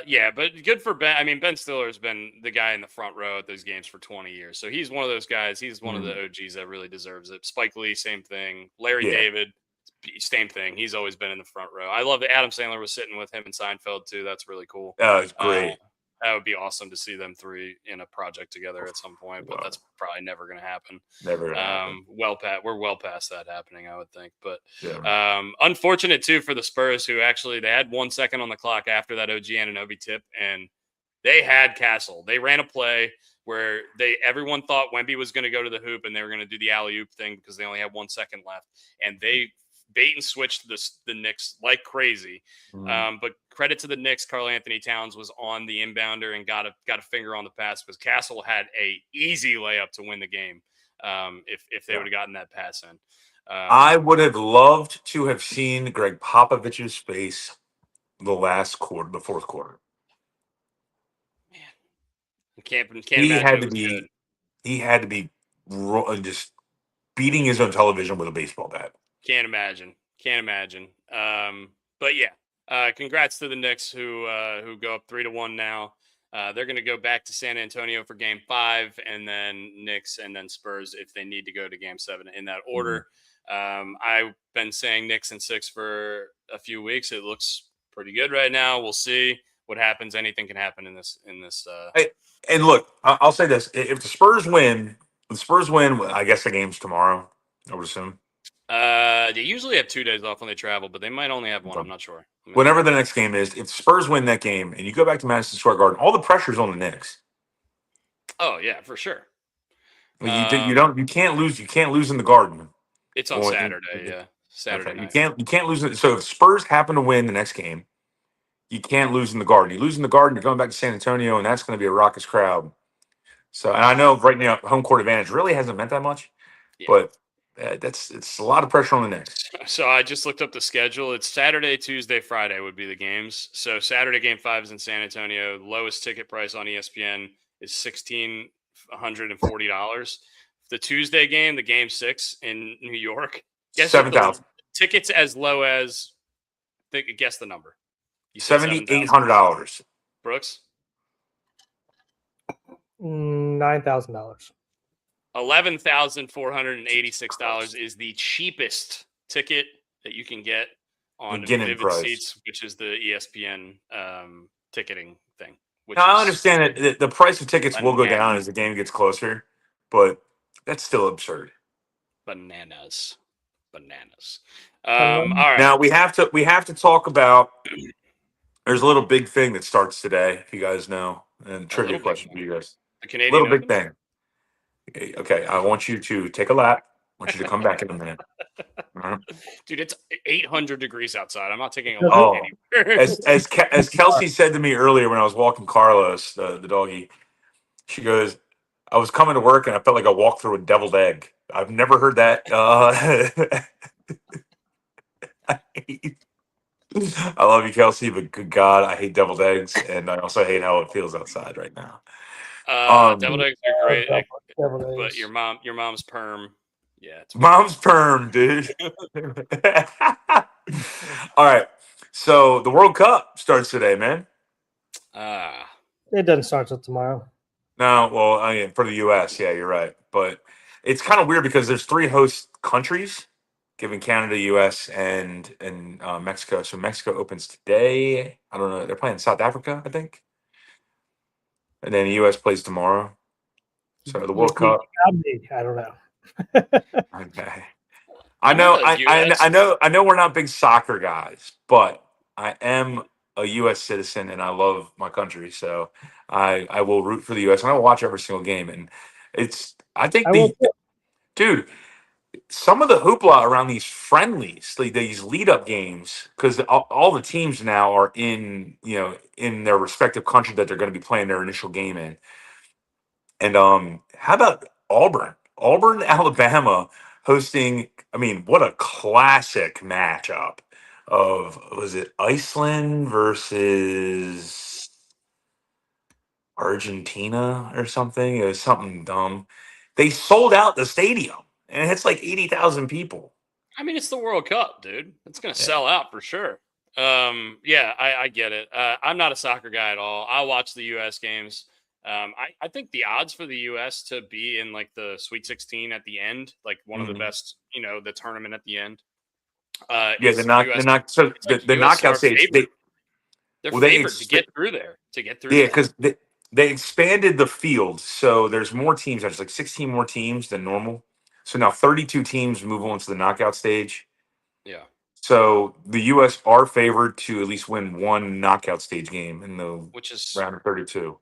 Yeah, but good for Ben. I mean, Ben Stiller has been the guy in the front row at those games for 20 years. So he's one of those guys. He's one of the OGs that really deserves it. Spike Lee, same thing. Larry David, same thing. He's always been in the front row. I love that Adam Sandler was sitting with him in Seinfeld too. That's really cool. Oh, it's great. That would be awesome to see them 3 in a project together at some point, but that's probably never going to happen. Never. We're well past that happening, I would think. But unfortunate too for the Spurs, who actually they had 1 second on the clock after that OG Anunoby tip, and they had Castle. They ran a play where everyone thought Wemby was going to go to the hoop and they were going to do the alley-oop thing because they only had 1 second left, and they bait and switched the Knicks like crazy. But credit to the Knicks, Karl Anthony Towns was on the inbounder and got a finger on the pass because Castle had a easy layup to win the game if they would have gotten that pass in. I would have loved to have seen Greg Popovich's face the fourth quarter. Man, can't imagine he had to be just beating his own television with a baseball bat. Can't imagine. But yeah, congrats to the Knicks who go up 3-1 now. They're going to go back to San Antonio for Game 5, and then Knicks, and then Spurs if they need to go to Game 7 in that order. I've been saying Knicks in 6 for a few weeks. It looks pretty good right now. We'll see. what happens. Anything can happen in this. And look, I'll say this: if the Spurs win, I guess the game's tomorrow. I would assume. They usually have 2 days off when they travel, but they might only have one. I'm not sure. Whenever the next game is, if Spurs win that game and you go back to Madison Square Garden, all the pressure's on the Knicks. Oh yeah, for sure. You can't lose. You can't lose in the Garden. It's on Saturday. Yeah, Saturday okay. night. You can't lose it. So if Spurs happen to win the next game, you can't lose in the Garden. You lose in the Garden, you're going back to San Antonio, and that's going to be a raucous crowd. So, and I know right now home court advantage really hasn't meant that much, but it's a lot of pressure on the Knicks. So I just looked up the schedule. It's Saturday, Tuesday, Friday would be the games. So Saturday game 5 is in San Antonio. Lowest ticket price on ESPN is $1,640. The Tuesday game, the game 6 in New York, guess 7,000 tickets as low as. Guess the number. $7,800. Brooks. $9,000. $11,486 is the cheapest ticket that you can get on Vivid Seats, which is the ESPN ticketing thing. Now, I understand that the price of tickets will go down as the game gets closer, but that's still absurd. Bananas. All right. Now we have to talk about. There's a little big thing that starts today, if you guys know, and trivia question for you guys. The Canadian little Open? Big thing. Okay, I want you to take a lap. I want you to come back in a minute. Dude, it's 800 degrees outside. I'm not taking a lap anywhere. as Kelsey said to me earlier when I was walking Carlos, the doggy, she goes, I was coming to work and I felt like I walked through a deviled egg. I've never heard that. I love you, Kelsey, but good God, I hate deviled eggs, and I also hate how it feels outside right now. Deviled eggs are great, but your mom's perm, it's mom's perm, dude. All right, so the World Cup starts today, man. It doesn't start till tomorrow. No, well, I mean, for the U.S., yeah, you're right, but it's kind of weird because there's 3 host countries. Given Canada, U.S., and Mexico. So Mexico opens today. I don't know. They're playing South Africa, I think. And then the U.S. plays tomorrow. So the World Cup. I don't know. Okay. I know we're not big soccer guys, but I am a U.S. citizen and I love my country. So I will root for the U.S. and I will watch every single game. And dude, some of the hoopla around these friendlies, these lead-up games, because all the teams now are in their respective country that they're going to be playing their initial game in. And how about Auburn, Alabama hosting? I mean, what a classic matchup of, was it Iceland versus Argentina or something? It was something dumb. They sold out the stadium. And it's like 80,000 people. I mean, it's the World Cup, dude. It's going to sell out for sure. I get it. I'm not a soccer guy at all. I watch the U.S. games. I think the odds for the U.S. to be in like the Sweet 16 at the end, like one of the best, the tournament at the end. The knockout stage. They're favored to get through there. Yeah, because they expanded the field, so there's more teams. There's like 16 more teams than normal. So now 32 teams move on to the knockout stage. Yeah. So the U.S. are favored to at least win one knockout stage game in the round of 32.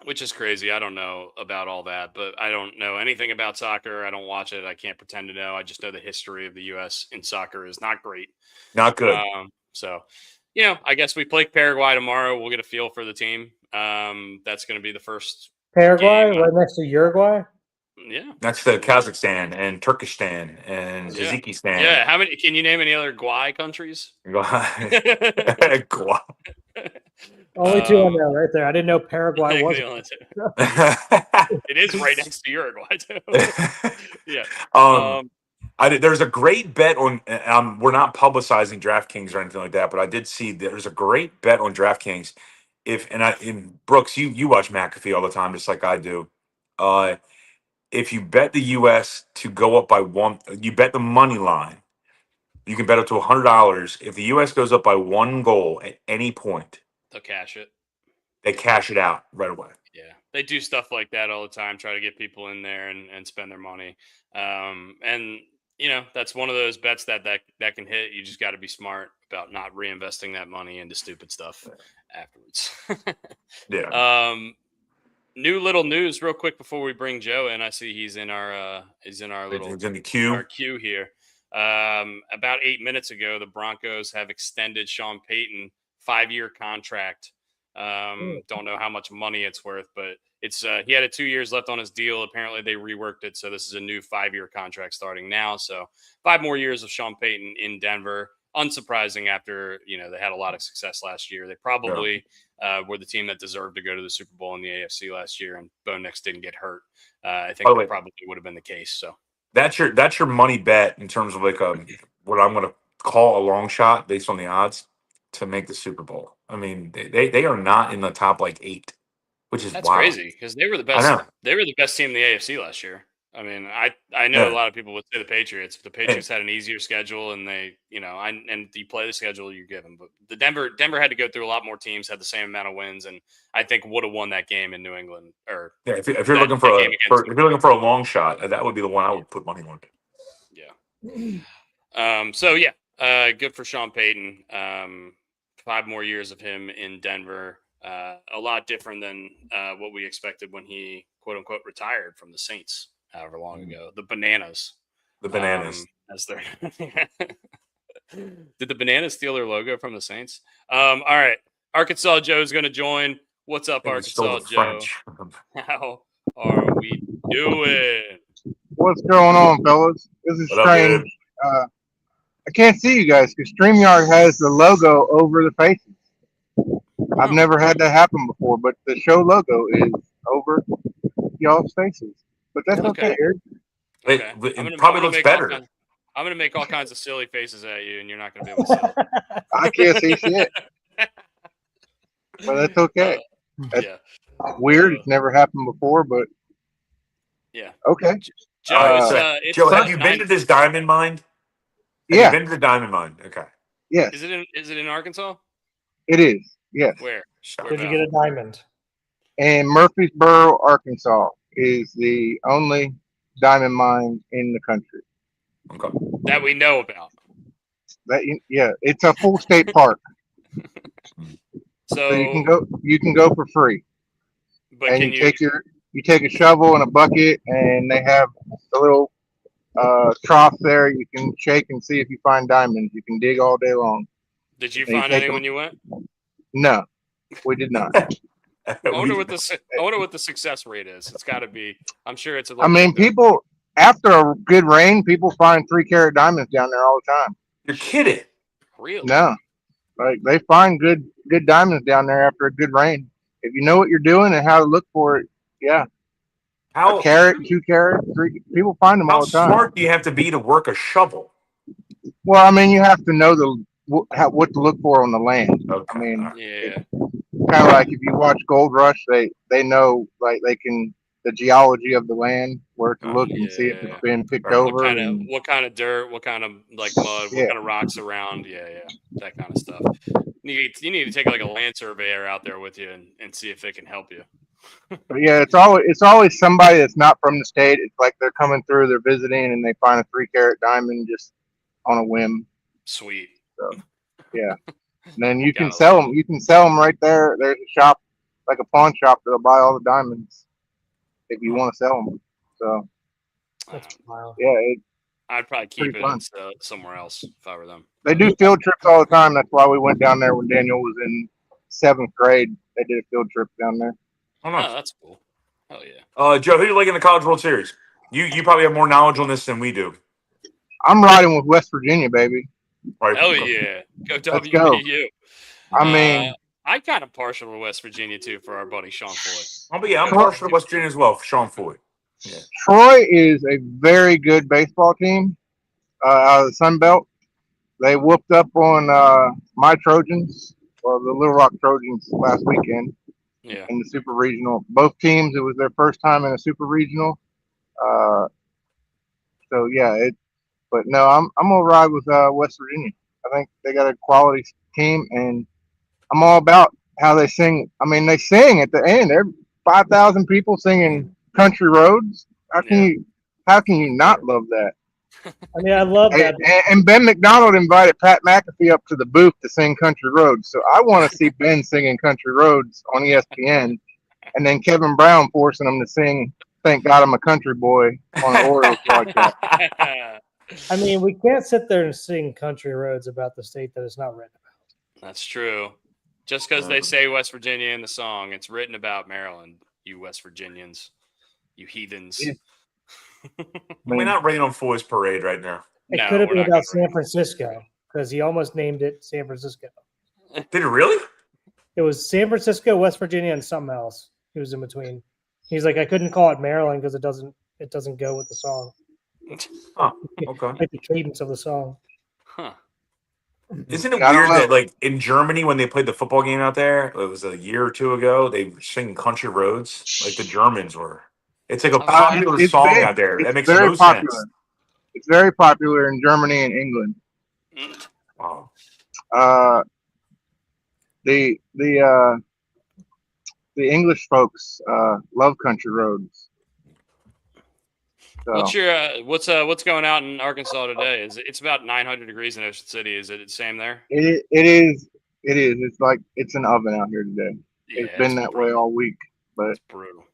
Which is crazy. I don't know about all that, but I don't know anything about soccer. I don't watch it. I can't pretend to know. I just know the history of the U.S. in soccer is not great. Not good. I guess we play Paraguay tomorrow. We'll get a feel for the team. That's going to be the first Paraguay, right next to Uruguay. Yeah, next to Kazakhstan and Turkestan and Tajikistan. Yeah, how many? Can you name any other Guai countries? Guai. Only 2 on there, right there. I didn't know Paraguay was. It is right next to Uruguay too. Yeah. There's a great bet on. We're not publicizing DraftKings or anything like that, but I did see there's a great bet on DraftKings. Brooks, you watch McAfee all the time, just like I do. If you bet the U.S. to go up by 1, you bet the money line. You can bet up to $100 if the U.S. goes up by 1 goal at any point. They'll cash it. They cash it out right away. Yeah, they do stuff like that all the time, try to get people in there and spend their money. And that's one of those bets that can hit. You just got to be smart about not reinvesting that money into stupid stuff afterwards. Yeah. New little news, real quick before we bring Joe in. I see he's in our little It's in the queue. our queue here. About 8 minutes ago, the Broncos have extended Sean Payton 5-year contract. Don't know how much money it's worth, but it's he had 2 years left on his deal. Apparently they reworked it, so this is a new 5-year contract starting now. So 5 more years of Sean Payton in Denver. Unsurprising after they had a lot of success last year. They probably were the team that deserved to go to the Super Bowl in the AFC last year, and Bo Nix didn't get hurt. I think that probably would have been the case. So that's your money bet in terms of like what I'm going to call a long shot based on the odds to make the Super Bowl. I mean, they are not in the top like 8, which is that's wild. crazy because they were the best. I know. They were the best team in the AFC last year. I mean, I know a lot of people would say the Patriots. The Patriots had an easier schedule, and they, and you play the schedule you're given. But the Denver had to go through a lot more teams, had the same amount of wins, and I think would have won that game in New England. Or if you're looking for a long shot, that would be the one I would put money on. Yeah. Good for Sean Payton. 5 more years of him in Denver. A lot different than what we expected when he quote unquote retired from the Saints however long ago. The Bananas. As their Did the Bananas steal their logo from the Saints? All right. Arkansas Joe's going to join. What's up, Arkansas Joe? How are we doing? What's going on, fellas? This is strange. I can't see you guys because StreamYard has the logo over the faces. I've never had that happen before, but the show logo is over y'all's faces. But that's okay, Eric. Okay. It probably looks better. I'm going to make all kinds of silly faces at you, and you're not going to be able to see it. I can't see shit. But that's okay. That's weird. It's never happened before, but yeah. Okay. Joe, have you been to this diamond mine? Have you been to the diamond mine? Okay. Yes. Is it in Arkansas? It is. Yes. Where did you get a diamond? And Murfreesboro, Arkansas is the only diamond mine in the country. Okay. That we know about. It's a full state park. So you can go for free. But and you take a shovel and a bucket, and they have a little trough there. You can shake and see if you find diamonds. You can dig all day long. Did you find any when you went? No, we did not. I wonder what the success rate is. It's got to be. I'm sure it's a. I mean, people after a good rain, people find 3-carat diamonds down there all the time. You're kidding? Really? No, like they find good diamonds down there after a good rain. If you know what you're doing and how to look for it, yeah. A carat, 2 carat, 3. People find them all the time. How smart do you have to be to work a shovel? Well, I mean, you have to know what to look for on the land. Okay. I mean, yeah. Kind of like if you watch Gold Rush, they know like they can the geology of the land, where to look and see if it's been picked over. What kind of dirt, what kind of like mud, what kind of rocks around, that kind of stuff. You need to take like a land surveyor out there with you and see if they can help you. But yeah, it's always somebody that's not from the state. It's like they're coming through, they're visiting, and they find a 3-carat diamond just on a whim. Sweet. So, yeah. And then you can sell them. You can sell them right there. There's a shop, like a pawn shop, that'll buy all the diamonds if you want to sell them. So, that's wild. Yeah, I'd probably keep it somewhere else if I were them. They do field trips all the time. That's why we went down there when Daniel was in 7th grade. They did a field trip down there. Oh, that's cool. Hell yeah. Joe, who do you like in the College World Series? You probably have more knowledge on this than we do. I'm riding with West Virginia, baby. Right. Hell yeah. Go WVU. Go. I mean, I kind of partial to West Virginia too for our buddy Sean Floyd. Oh, but yeah, I'm partial to West Virginia as well for Sean Floyd. Yeah. Troy is a very good baseball team out of the Sun Belt. They whooped up on my Trojans, or the Little Rock Trojans, last weekend. Yeah. In the Super Regional. Both teams, it was their first time in a Super Regional. So yeah, but no, I'm gonna ride with West Virginia. I think they got a quality team, and I'm all about how they sing. I mean, they sing at the end. There 5,000 people singing "Country Roads." Yeah. How can you not love that? I mean, I love that. And Ben McDonald invited Pat McAfee up to the booth to sing "Country Roads." So I want to see Ben singing "Country Roads" on ESPN, and then Kevin Brown forcing him to sing "Thank God I'm a Country Boy" on an Orioles broadcast. I mean, we can't sit there and sing "Country Roads" about the state that it's not written about. That's true. Just because they say West Virginia in the song, it's written about Maryland, you West Virginians, you heathens. Yeah. We're not raining on Foy's parade right now. It No, could have we're been not about gonna San Francisco because he almost named it San Francisco. Did it really? It was San Francisco, West Virginia, and something else. He was in between. He's like, I couldn't call it Maryland because it doesn't go with the song. Huh. Okay. Like the cadence of the song. Huh. Isn't it I don't weird know. that, like, in Germany, when they played the football game out there, it was a year or two ago, they were singing Country Roads like the Germans were. It's like a popular It's song big. out there. That It's makes very no popular. sense. It's very popular in Germany and England. Wow. The English folks love Country Roads. So, What's going out in Arkansas today? It's about 900 degrees in Ocean City. Is it the same there? it is. It's like it's an oven out here today. Yeah, It's been that way all week, but It's brutal.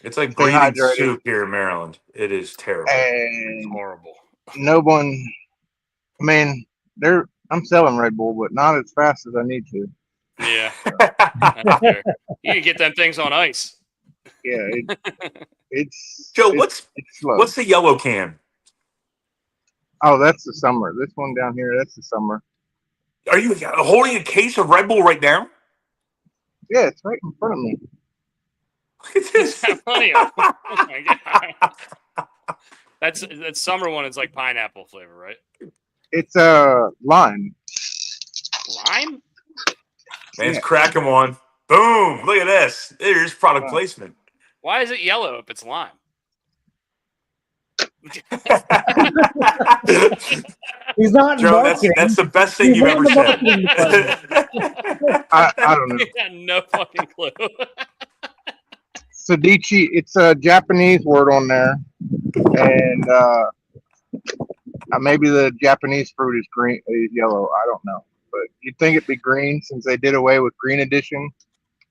It's like Stay breathing hydrated. soup here in Maryland. It is terrible. It's and horrible. no one. I mean, I'm selling Red Bull, but not as fast as I need to. Yeah, that's fair. You can get them things on ice. Yeah, it's Joe, it's slow. what's the yellow can? Oh, that's the summer. This one down here, that's the summer. Are you holding a case of Red Bull right now? Yeah, it's right in front of me. Look at this. Plenty of them. Oh my God. That summer one is like pineapple flavor, right? It's lime. Lime? Man's Yeah. cracking one. Boom. Look at this. There's product placement. Why is it yellow if it's lime? He's not in Joe, marketing. that's the best thing He's you've not ever in the said. marketing department. I don't know. You got no fucking clue. Sadichi, it's a Japanese word on there, and maybe the Japanese fruit is green, is yellow. I don't know, but you'd think it'd be green since they did away with green edition,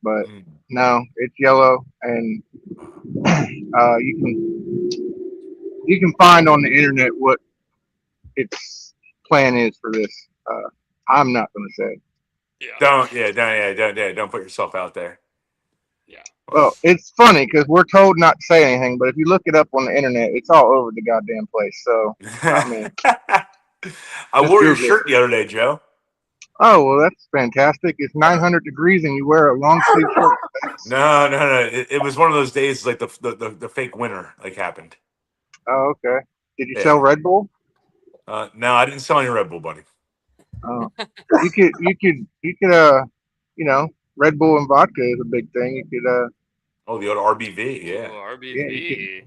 but no, it's yellow, and you can find on the internet what its plan is for this. I'm not going to say. Don't put yourself out there. Yeah. Well, it's funny because we're told not to say anything, but if you look it up on the internet, it's all over the goddamn place. So, I mean, I wore your Google it. shirt the other day, Joe. Oh, well, that's fantastic. It's 900 degrees and you wear a long sleeve shirt. No. It was one of those days like the fake winter like happened. Oh, okay. Did you Yeah. sell Red Bull? No, I didn't sell any Red Bull, buddy. Oh, you could, you know, Red Bull and vodka is a big thing. You could, Oh, the old RBV, yeah. Oh, RBV. Yeah,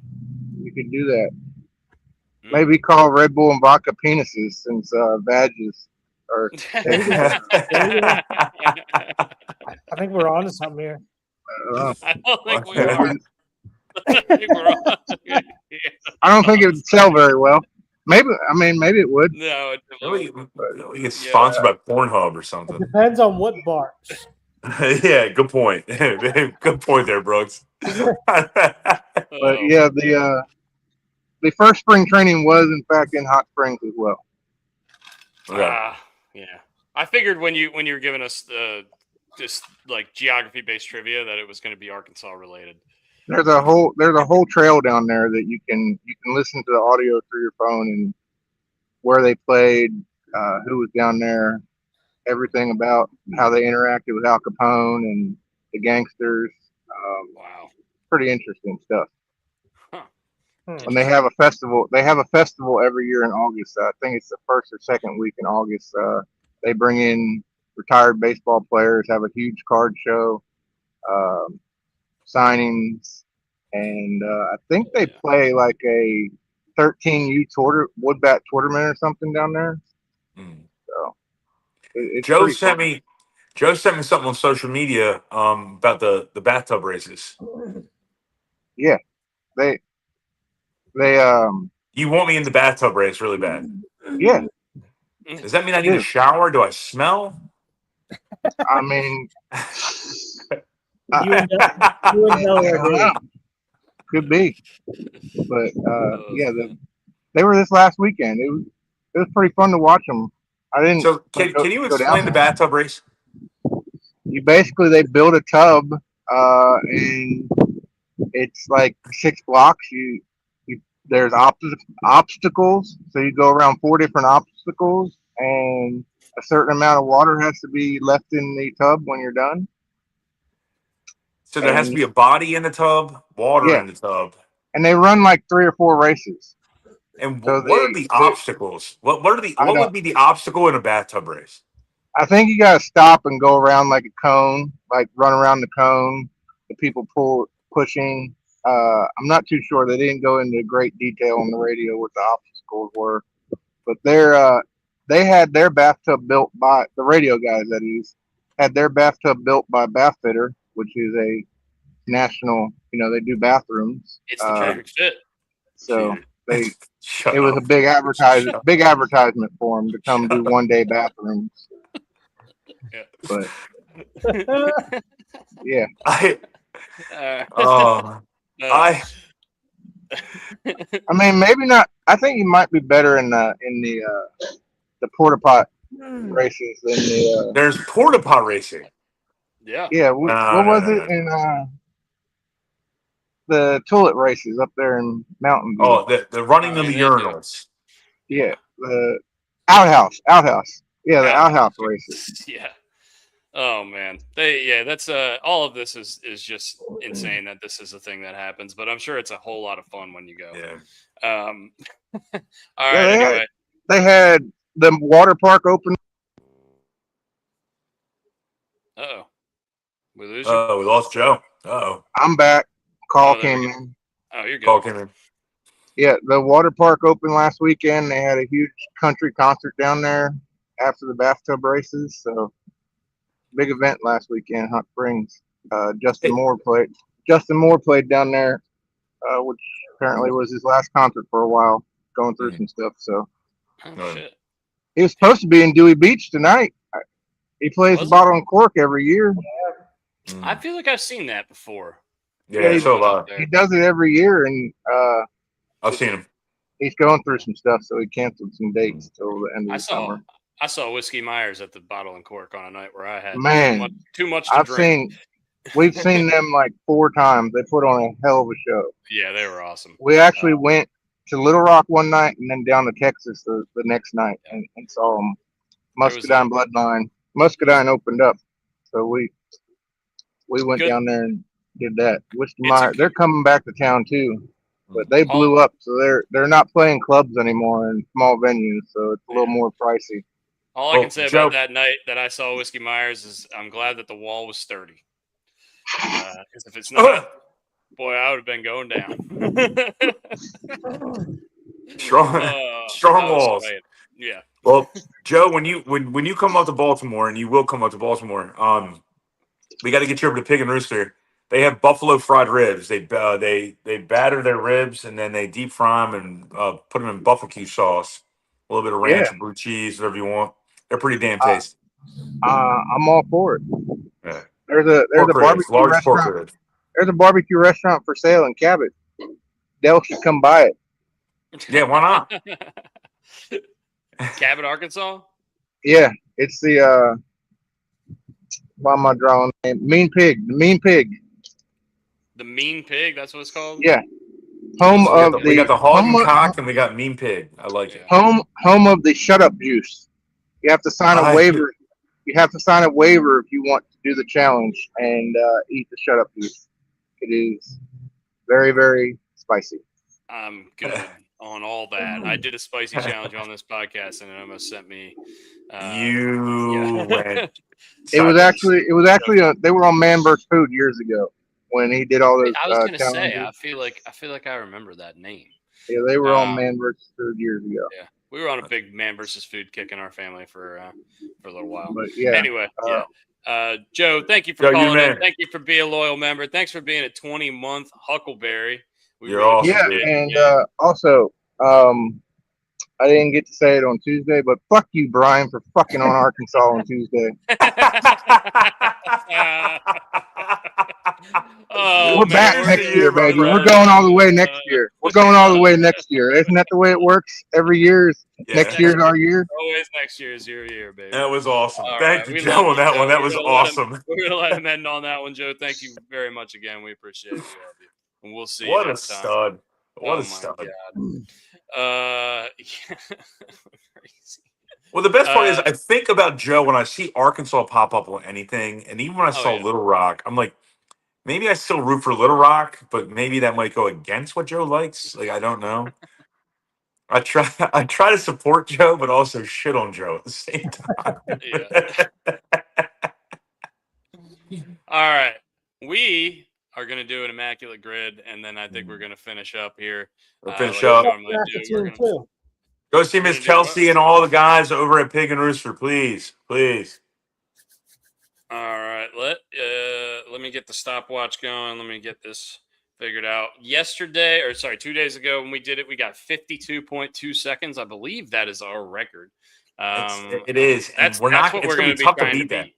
you could do that. Mm. Maybe call Red Bull and vodka penises since badges are. I think we're on to something here. I don't think we are. I don't think it would sell very well. Maybe it would. No, it We definitely get sponsored by Pornhub or It something. depends on what bars. Yeah, good point. Good point there, Brooks. But yeah, the first spring training was in fact in Hot Springs as well. Okay. Yeah. I figured when you were giving us this like geography based trivia that it was going to be Arkansas related. There's a whole trail down there that you can listen to the audio through your phone and where they played, who was down there, everything about how they interacted with Al Capone and the gangsters. Wow. Pretty interesting stuff. Huh. And they have a festival. They have a festival every year in August. I think it's the first or second week in August. They bring in retired baseball players, have a huge card show, signings, and I think they play like a 13U woodbat tournament or something down there. Mm. So it's Joe pretty sent fun. me Joe sent me something on social media about the bathtub races. Yeah, they You want me in the bathtub race really bad. yeah, Does that mean I I need a do. shower? Do I smell? I mean, You and Delaware I don't know. Could be, but yeah, they were this last weekend. It was pretty fun to watch them. I didn't So like, can you go down explain the there. bathtub race? You basically they build a tub, and it's like 6 blocks. You there's obstacles, so you go around 4 different obstacles, and a certain amount of water has to be left in the tub when you're done. So there has to And be a body in the tub, water yeah, in the tub. and they run like 3 or 4 races. And So what are the obstacles? What I would be the obstacle in a bathtub race? I think you gotta stop and go around like a cone, like run around the cone. The people pushing. I'm not too sure. They didn't go into great detail on the radio what the obstacles were, but they had their bathtub built by the radio guys. That is, had their bathtub built by Bath Fitter, which is a national. They do bathrooms. It's the perfect fit. So they Shut it was a up. big advertisement for them to come do 1 day bathrooms. Yeah. But yeah, I Uh, I I mean maybe not. I think you might be better in the porta pot races than the there's porta pot racing. yeah. yeah. No, What no, was no, it no. in the toilet races up there in Mountain View? Oh, the running I of mean, the they do. urinals. Yeah, the outhouse. Yeah, the outhouse races. Yeah. Oh man. That's all of this is just insane that this is a thing that happens, but I'm sure it's a whole lot of fun when you go. Yeah. All Yeah, right, anyway. they had the water park open. Uh-oh. We lose you? Oh, we lost Joe. Oh, I'm back. Call Oh, there we came go. in. Oh, you're good. call came in. Yeah, the water park opened last weekend. They had a huge country concert down there after the bathtub races. So big event last weekend, Hot Springs. Justin Hey. Moore played. Justin Moore played down there, which apparently was his last concert for a while, going through some stuff. So Oh, shit. he was supposed to be in Dewey Beach tonight. He plays Was the Bottle and Cork every year. I feel like I've seen that before. Yeah, so have I. He does it every year, and I've seen him. he's going through some stuff, so he canceled some dates till the end of I the summer. saw Whiskey Myers at the Bottle and Cork on a night where I had Man, too much to drink. We've seen them like 4 times. They put on a hell of a show. Yeah, they were awesome. We actually went to Little Rock one night and then down to Texas the next night and saw them. Muscadine Bloodline. Muscadine opened up, so we went down there and did that. Whiskey Myers, they're coming back to town too, but they blew up, so they're not playing clubs anymore in small venues, so it's a little more pricey. All I can say about that night that I saw Whiskey Myers is I'm glad that the wall was sturdy. Because if it's not, boy, I would have been going down. Strong walls. Yeah. Well, Joe, when you come up to Baltimore, and you will come up to Baltimore, we got to get you over to Pig and Rooster. They have buffalo fried ribs. They batter their ribs and then they deep fry them and put them in barbecue sauce, a little bit of ranch or blue cheese, whatever you want. They're pretty damn tasty. I'm all for it. Yeah. There's a barbecue restaurant. There's a barbecue restaurant for sale in Cabot. Dell should come by it. Yeah, why not? Cabot, Arkansas? Yeah, it's the why am I drawing the name? Mean Pig. The Mean Pig. The Mean Pig, that's what it's called? Yeah. We got the hog and cock and we got Mean Pig. I like it. Home of the shut up juice. You have to sign a waiver. You have to sign a waiver if you want to do the challenge and eat the shut up juice. It is very, very spicy. I'm good on all that. I did a spicy challenge on this podcast, and it almost sent me. Went. It was actually they were on Man vs. Food years ago when he did all those. I was gonna challenges. say I feel like I remember that name. Yeah, they were on Man vs. Food years ago. Yeah, we were on a big Man versus Food kick in our family for a little while. But yeah. Anyway, Joe, thank you for Joe, you calling in. man. Thank you for being a loyal member. Thanks for being a 20-month Huckleberry. We You're really awesome, Yeah, appreciate dude. it. and also, I didn't get to say it on Tuesday, but fuck you, Brian, for fucking on Arkansas on Tuesday. Oh, We're man, back Cheers we're to next gonna- you, year, my baby. We're friend. going all the way next year. We're going all the way next year. Isn't that the way it works? Every year is next Yeah, year's our year. Always next year is your year, baby. that was awesome. All Thank right, you, we Joe, love on you, that Joe. one. That was awesome. We're gonna let him end on that one, Joe. Thank you very much again. We appreciate it. We love you, and we'll see you What a next time. stud. What Oh a my stud. God. Crazy. Well, the best part is I think about Joe when I see Arkansas pop up on anything, and even when I saw yeah. Little Rock, I'm like, maybe I still root for Little Rock, but maybe that might go against what Joe likes. Like, I don't know. I try to support Joe, but also shit on Joe at the same time. All right. We are going to do an immaculate grid, and then I think we're going to finish up here. We'll finish like we up. normally do. We're gonna, too. Go see We're Miss gonna do Chelsea and all the guys over at Pig and Rooster, please. Please. all right. Let me get the stopwatch going. Let me get this figured out. 2 days ago when we did it, we got 52.2 seconds. I believe that is our record. It is. And That's we're not, what it's we're going going to to be be tough to trying to beat that. beat.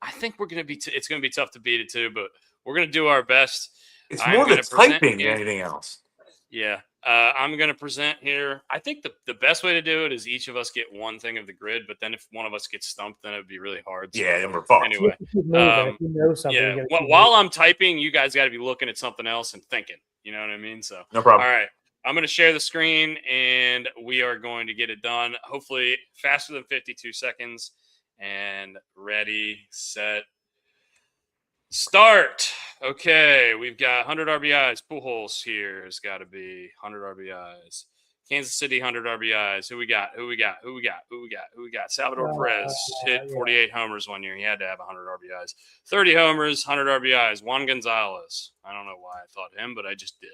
I think we're going to be. It's going to be tough to beat it too, but we're going to do our best. It's more the typing than anything else. Yeah. I'm going to present here. I think the best way to do it is each of us get one thing of the grid, but then if one of us gets stumped, then it would be really hard. So, Yeah, then we're fucked. anyway, If you know something, yeah. you gotta keep While moving. I'm typing, you guys got to be looking at something else and thinking. You know what I mean? So, No problem. all right. I'm going to share the screen, and we are going to get it done. Hopefully, faster than 52 seconds. And ready, set, start. Okay, we've got 100 RBIs. Pujols here has got to be 100 RBIs. Kansas City 100 RBIs. Who we got? Salvador Perez hit 48 homers one year. He had to have 100 RBIs. 30 homers, 100 RBIs. Juan Gonzalez. I don't know why I thought him, but I just did.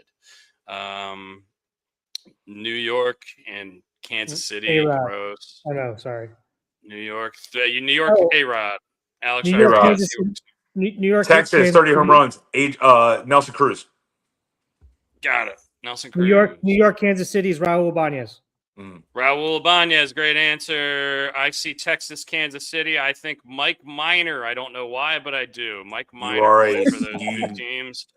New York and Kansas City. A-Rod. Gross. Oh no, sorry. New York. A-Rod. Alex New York, Rodriguez. Kansas, New York, Texas, Kansas 30 home City. runs. Nelson Cruz. Got it. Nelson Cruz. New York, Kansas City's Raul Ibanez. Raul Ibanez, great answer. I see Texas, Kansas City. I think Mike Minor. I don't know why, but I do. Mike Minor played for those two teams.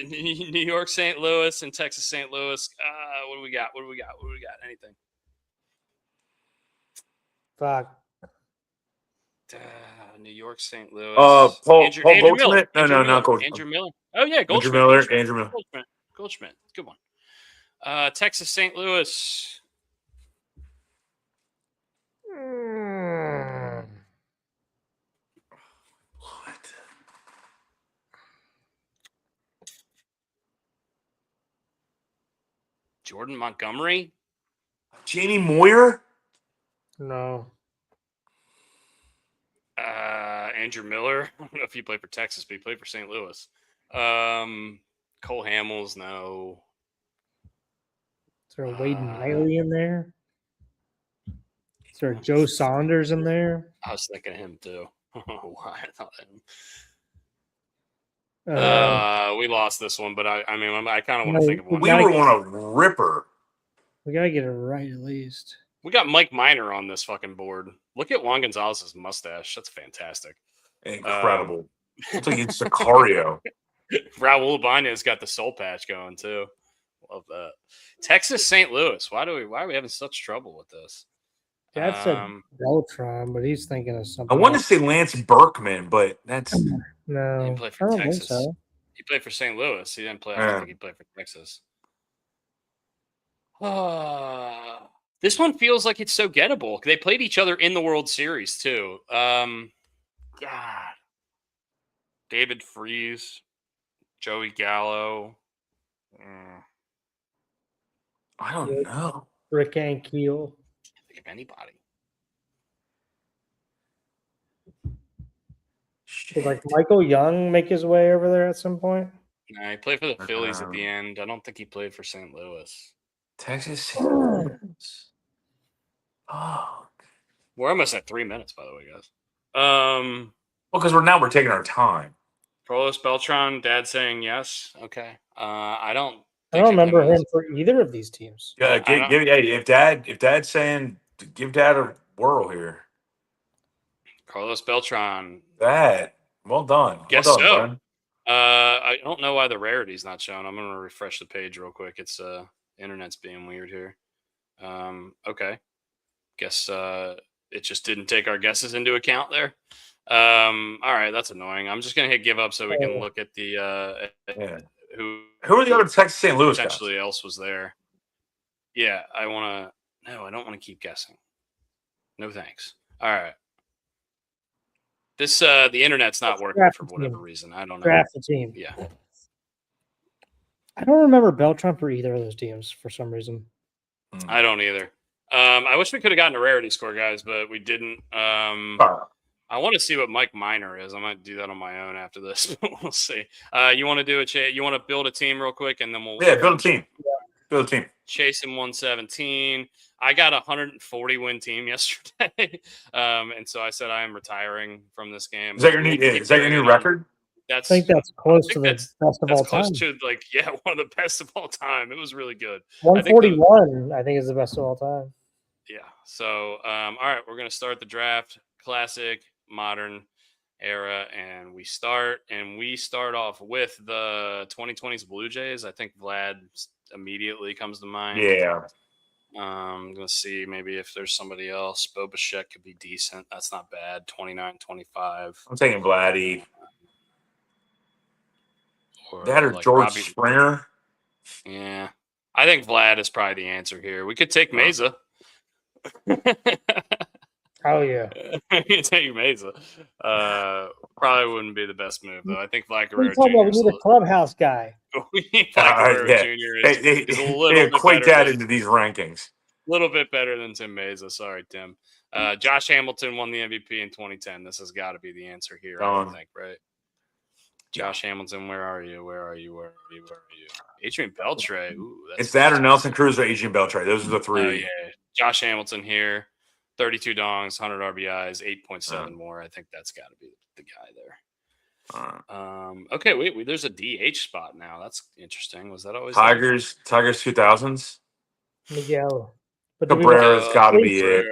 New York, St. Louis, and Texas, St. Louis. What do we got? Anything? Fuck. New York, St. Louis. Paul Andrew Goldschmidt? Miller. Not Goldschmidt. Andrew Miller. Oh, yeah, Goldschmidt. Andrew Miller. Goldschmidt. Good one. Texas, St. Louis. What? Jordan Montgomery. Jamie Moyer? No. Andrew Miller. I don't know if he played for Texas, but he played for St. Louis. Cole Hamels, no. Is there a Wade Miley in there? Is there a Joe Saunders in there? I was thinking of him too. Why I thought him. We lost this one, but I kind of want to think of one. We were on a ripper. We gotta get it right at least. We got Mike Minor on this fucking board. Look at Juan Gonzalez's mustache. That's fantastic. Incredible. It's like it's Sicario. Raul Ibanez got the soul patch going too. Love that. Texas, St. Louis. Why are we having such trouble with this? Dad said Beltron, but he's thinking of something. I wanted to say Lance Berkman, but that's no. He didn't play for I don't Texas. think so. He played for St. Louis. He didn't play. I don't think he played for Texas. This one feels like it's so gettable. They played each other in the World Series too. God. David Freese, Joey Gallo. I don't know. Rick Ankiel. Can't think of anybody. Did like Michael Young make his way over there at some point? No, he played for the Phillies at the end. I don't think he played for St. Louis. Texas. Oh. We're almost at 3 minutes, by the way, guys. Well, because we're taking our time. Carlos Beltran, Dad saying yes. Okay. I don't remember him for either of these teams. Yeah, if Dad's saying, give Dad a whirl here. Carlos Beltran. Well done. Guess well done, so. Brian. I don't know why the rarity's not shown. I'm gonna refresh the page real quick. It's internet's being weird here. Okay. Guess it just didn't take our guesses into account there. All right, that's annoying. I'm just gonna hit give up so we can look at the who are the other Texas St. Louis guys? Potentially else was there. Yeah, I don't want to keep guessing. No thanks. All right. This the internet's not working for whatever reason. I don't know. Draft the team. Yeah. I don't remember Beltran for either of those teams for some reason. I don't either. I wish we could have gotten a rarity score, guys, but we didn't. I want to see what Mike Minor is. I might do that on my own after this. We'll see. You want to do you want to build a team real quick, and then we'll build a team. Build a team. Chasing 117. I got a 140 win team yesterday, and so I said I am retiring from this game. Is that your new record? I think that's close to the best of all time. Close to one of the best of all time. It was really good. 141, I think is the best of all time. Yeah. So, all right, we're gonna start the draft. Classic, modern era, and we start off with the 2020s Blue Jays. I think Vlad immediately comes to mind. Yeah. I'm gonna see maybe if there's somebody else. Bo Bichette could be decent. That's not bad. 29-25. I'm taking Vladdy. That or George Springer. Yeah, I think Vlad is probably the answer here. We could take Mesa. Oh yeah, take Mesa. Probably wouldn't be the best move though. I think Vlad Guerrero Jr. We need a clubhouse guy. Vlad Guerrero Jr. is a little bit equate that into these rankings. A little bit better than Tim Mesa. Sorry, Tim. Josh Hamilton won the MVP in 2010. This has got to be the answer here. I think, right? Josh Hamilton, where are you? Adrian Beltre. Ooh, it's that or Nelson Cruz or Adrian Beltre. Those are the three. Oh, yeah. Josh Hamilton here. 32 dongs, 100 RBIs, 8.7 more. I think that's got to be the guy there. Okay, wait, there's a DH spot now. That's interesting. Was that always Tigers 2000s? Miguel. But Cabrera's got to be it.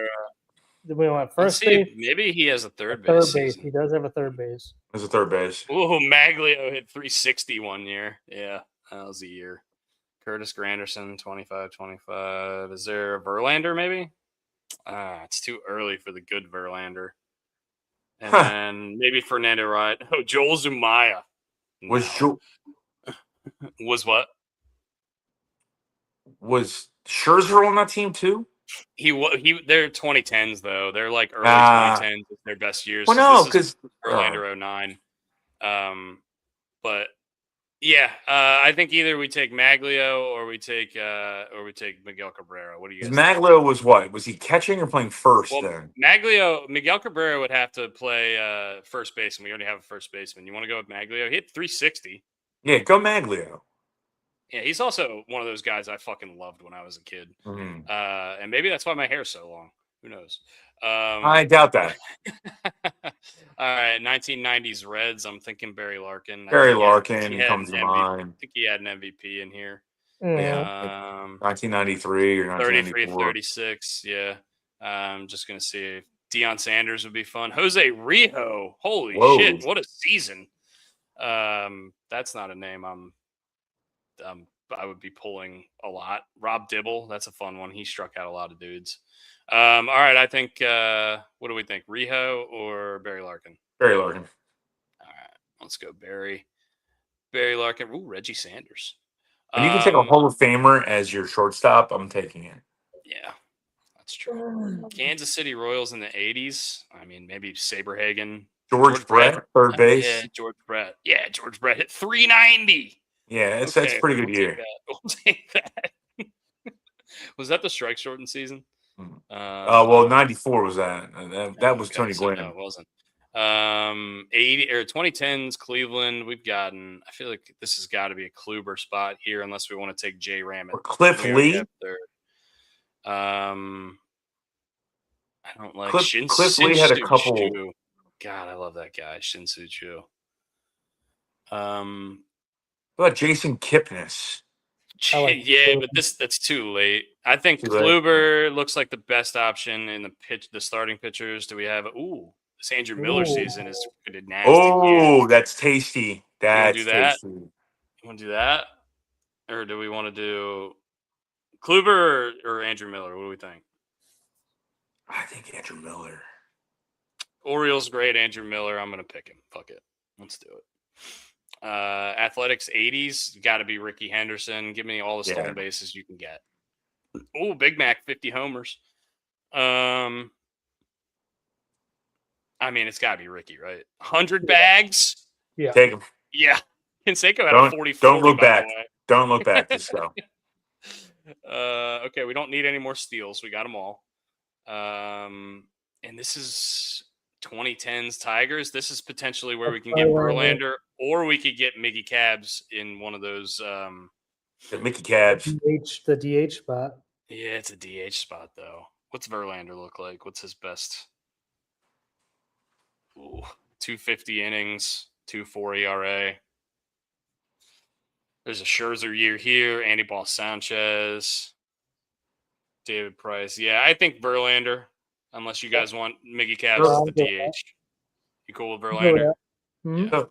We went first base. Maybe he has a third base. Season. He does have a third base. There's a third base. Ooh, Maglio hit 360 one year. Yeah, that was a year. Curtis Granderson, 25-25. Is there a Verlander maybe? It's too early for the good Verlander. And then maybe Fernando Wright. Oh, Joel Zumaya. Was what? Was Scherzer on that team too? They're 2010s though. They're like early 2010s. Their best years. Well, no, because Verlander 09. But yeah, I think either we take Maglio or we take Miguel Cabrera. What do you guys? Maglio was what? Was he catching or playing first then? Miguel Cabrera would have to play first baseman. We already have a first baseman. You want to go with Maglio? He hit 360. Yeah, go Maglio. Yeah, he's also one of those guys I fucking loved when I was a kid. Mm-hmm. And maybe that's why my hair's so long. Who knows? I doubt that. All right, 1990s Reds. I'm thinking Barry Larkin. Barry Larkin comes to mind. I think he had an MVP in here. Yeah. 1993 or 1994. 36. Yeah. I'm just going to see if Deion Sanders would be fun. Jose Rijo. Holy shit. What a season. That's not a name I would be pulling a lot. Rob Dibble. That's a fun one. He struck out a lot of dudes. All right, I think. What do we think, Rijo or Barry Larkin? Barry Larkin. All right, let's go Barry Larkin. Ooh, Reggie Sanders. And you can take a Hall of Famer as your shortstop. I'm taking it. Yeah, that's true. Kansas City Royals in the 80s. I mean, maybe Saberhagen. George Brett, third base. Yeah, George Brett. Yeah, George Brett hit 390. Yeah, that's a pretty good year. We'll take that. Was that the strike shortened season? 94 was that. That was Tony Gwynn. No, it wasn't. 80 or 2010s Cleveland. We've gotten. I feel like this has got to be a Kluber spot here, unless we want to take Jay Ram or Cliff Lee. I don't like Cliff Lee had a couple. Chu. God, I love that guy, Shinsu Chu. What about Jason Kipnis? Yeah, but that's too late. I think Kluber looks like the best option in the starting pitchers. Do we have? This Andrew Miller season is pretty nasty. Oh, that's tasty. That's do that? tasty. You want to do that, or do we want to do Kluber or Andrew Miller? What do we think? I think Andrew Miller. Orioles great. Andrew Miller. I'm gonna pick him. Fuck it. Let's do it. Athletics 80s, got to be Ricky Henderson. Give me all the stolen bases you can get. Oh, Big Mac, 50 homers. I mean, it's got to be Ricky, right? 100 bags. Yeah, take him. Yeah, Canseco had a 44. Don't look back. Don't look back. Just go. Okay, we don't need any more steals. We got them all. And this is 2010s Tigers. This is potentially where we can get Verlander, or we could get Mickey Cabs in one of those. The Mickey Cabs. The DH spot. Yeah, it's a DH spot, though. What's Verlander look like? What's his best? 250 innings, 2.4 ERA. There's a Scherzer year here. Anibal Sanchez. David Price. Yeah, I think Verlander. Unless you guys want Mickey Cabs as the DH. You cool with Verlander? Mm-hmm. Yeah.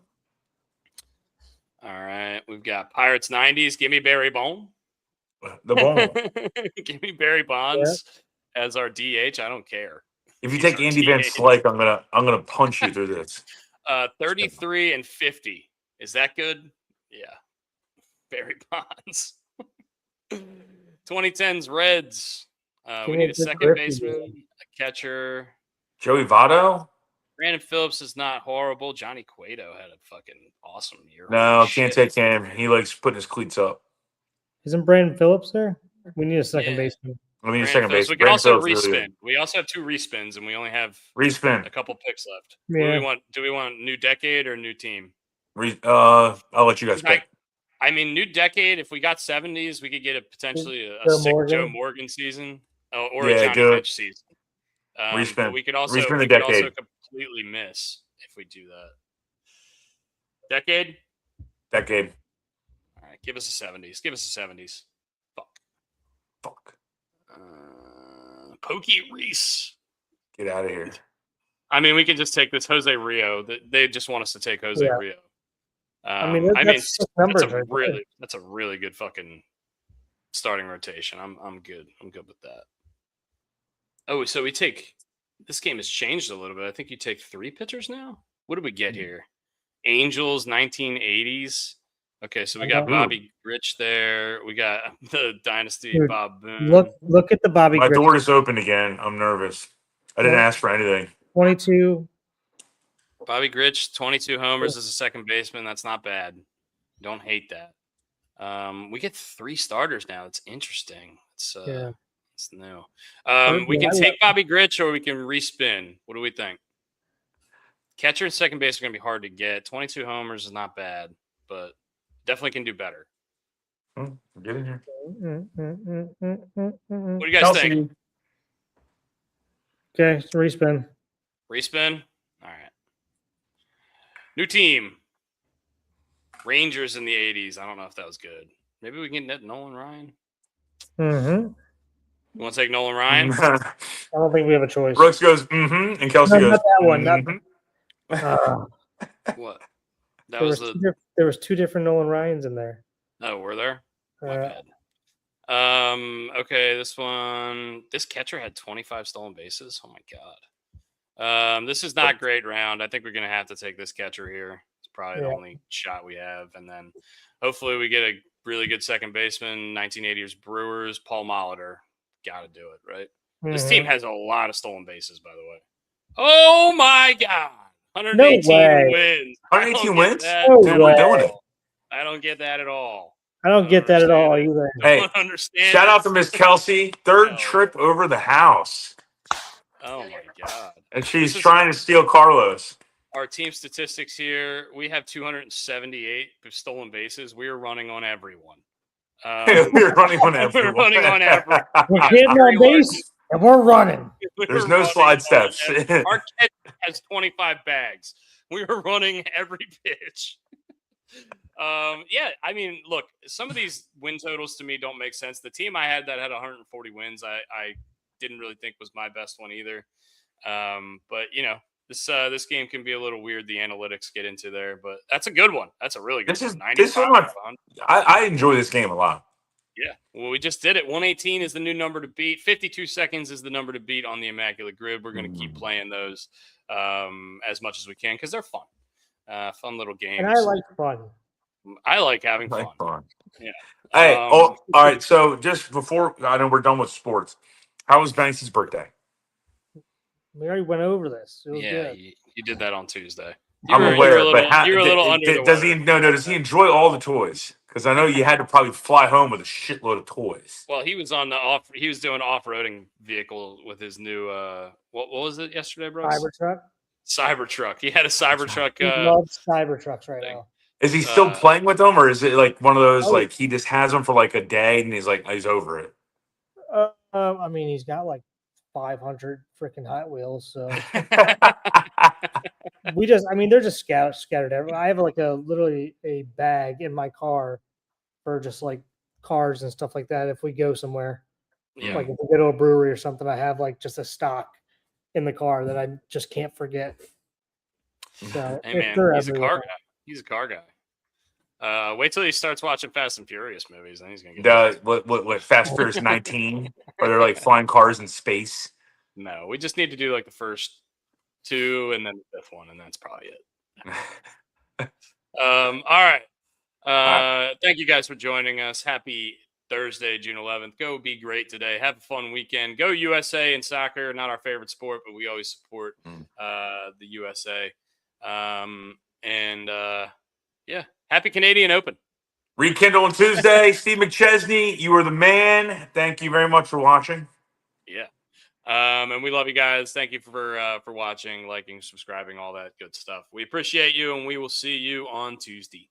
All right. We've got Pirates 90s. Give me Barry Bonds. The Bone. Give me Barry Bonds as our DH. I don't care. If you take Andy Van Slyke, I'm gonna punch you through this. 33 and 50. Is that good? Yeah. Barry Bonds. 2010s Reds. We need a second baseman, a catcher. Joey Votto? Brandon Phillips is not horrible. Johnny Cueto had a fucking awesome year. No, can't take him. He likes putting his cleats up. Isn't Brandon Phillips there? We need a second baseman. I mean, second base. We can also respin. We also have 2 respins, and we only have a couple picks left. Yeah. What do we want? Do we want new decade or new team? I'll let you guys pick. I mean, new decade. If we got 70s, we could get potentially a sick Joe Morgan season or a Johnny Bench season. Respin. We could also completely miss if we do that. Decade. All right, give us a 70s. Give us a 70s. Fuck. Pokey Reese. Get out of here. I mean, we can just take this Jose Rio. They just want us to take Jose Rio. That's a really good fucking starting rotation. I'm good. I'm good with that. Oh, so we take this game has changed a little bit. I think you take 3 pitchers now. What did we get here? Angels 1980s. Okay, so we got Bobby Grich there. We got the Dynasty Bob Boone. Look at the Bobby. My door is open again. I'm nervous. I didn't ask for anything. 22. Bobby Grich, 22 homers as a second baseman. That's not bad. Don't hate that. We get 3 starters now. It's interesting. It's new. We can take Bobby Grich or we can respin. What do we think? Catcher and second base are going to be hard to get. 22 homers is not bad, but definitely can do better. Get in here. What do you guys think? Okay, respin. Respin? All right. New team. Rangers in the 80s. I don't know if that was good. Maybe we can get Nolan Ryan. Mm-hmm. You want to take Nolan Ryan? I don't think we have a choice. Brooks goes, and Kelsey goes, not that one. What? There was 2 different Nolan Ryans in there. Oh, were there? My bad. Okay, this one. This catcher had 25 stolen bases. Oh my god. This is not great round. I think we're gonna have to take this catcher here. It's probably the only shot we have, and then hopefully we get a really good second baseman. 1980s Brewers, Paul Molitor. Got to do it, right? Mm-hmm. This team has a lot of stolen bases, by the way. Oh my god. 118 wins. 118 wins? We're doing it. I don't get that at all. I don't get that at all either. Hey, shout out to Miss Kelsey. Third trip over the house. Oh my god. And she's trying to steal Carlos. Our team statistics here, we have 278 stolen bases. We are running on everyone. We're running on everyone. We're getting on base. And we're running. There's no slide steps. Our catch has 25 bags. We were running every pitch. Yeah, I mean, look, some of these win totals to me don't make sense. The team I had that had 140 wins, I didn't really think was my best one either. But you know, this game can be a little weird. The analytics get into there, but that's a good one. That's a really good one. This is I enjoy this game a lot. Yeah, well, we just did it. 118 is the new number to beat. 52 seconds is the number to beat on the Immaculate Grid. We're going to keep playing those as much as we can because they're fun. Fun little games. And I like fun. I like having fun. Yeah. Hey, all right. So just before I know we're done with sports, how was Banksy's birthday? We already went over this. It was good. You did that on Tuesday. I'm aware, but you're a little under the does weather. he? No. Does he enjoy all the toys? Because I know you had to probably fly home with a shitload of toys. Well, he was on the off. He was doing off-roading vehicle with his new. What was it yesterday, bro? Cybertruck. He had a Cybertruck. He loves Cybertrucks right now. Is he still playing with them, or is it like one of those like he just has them for like a day and he's over it? I mean, he's got like 500 freaking Hot Wheels, so they're just scattered everywhere. I have like literally a bag in my car for just like cars and stuff like that. If we go somewhere, like if we go to a brewery or something, I have like just a stock in the car that I just can't forget. So hey man, he's a car guy. He's a car guy. Wait till he starts watching Fast and Furious movies, then he's gonna get what Fast and Furious 19, where they're like flying cars in space. No, we just need to do like the first 2 and then the 5th one, and that's probably it. All right. Thank you guys for joining us. Happy Thursday, June 11th. Go be great today. Have a fun weekend. Go USA in soccer. Not our favorite sport, but we always support the USA. Yeah, happy Canadian Open. Rekindle on Tuesday. Steve McChesney, you are the man. Thank you very much for watching. Yeah. And we love you guys. Thank you for watching, liking, subscribing, all that good stuff. We appreciate you, and we will see you on Tuesday.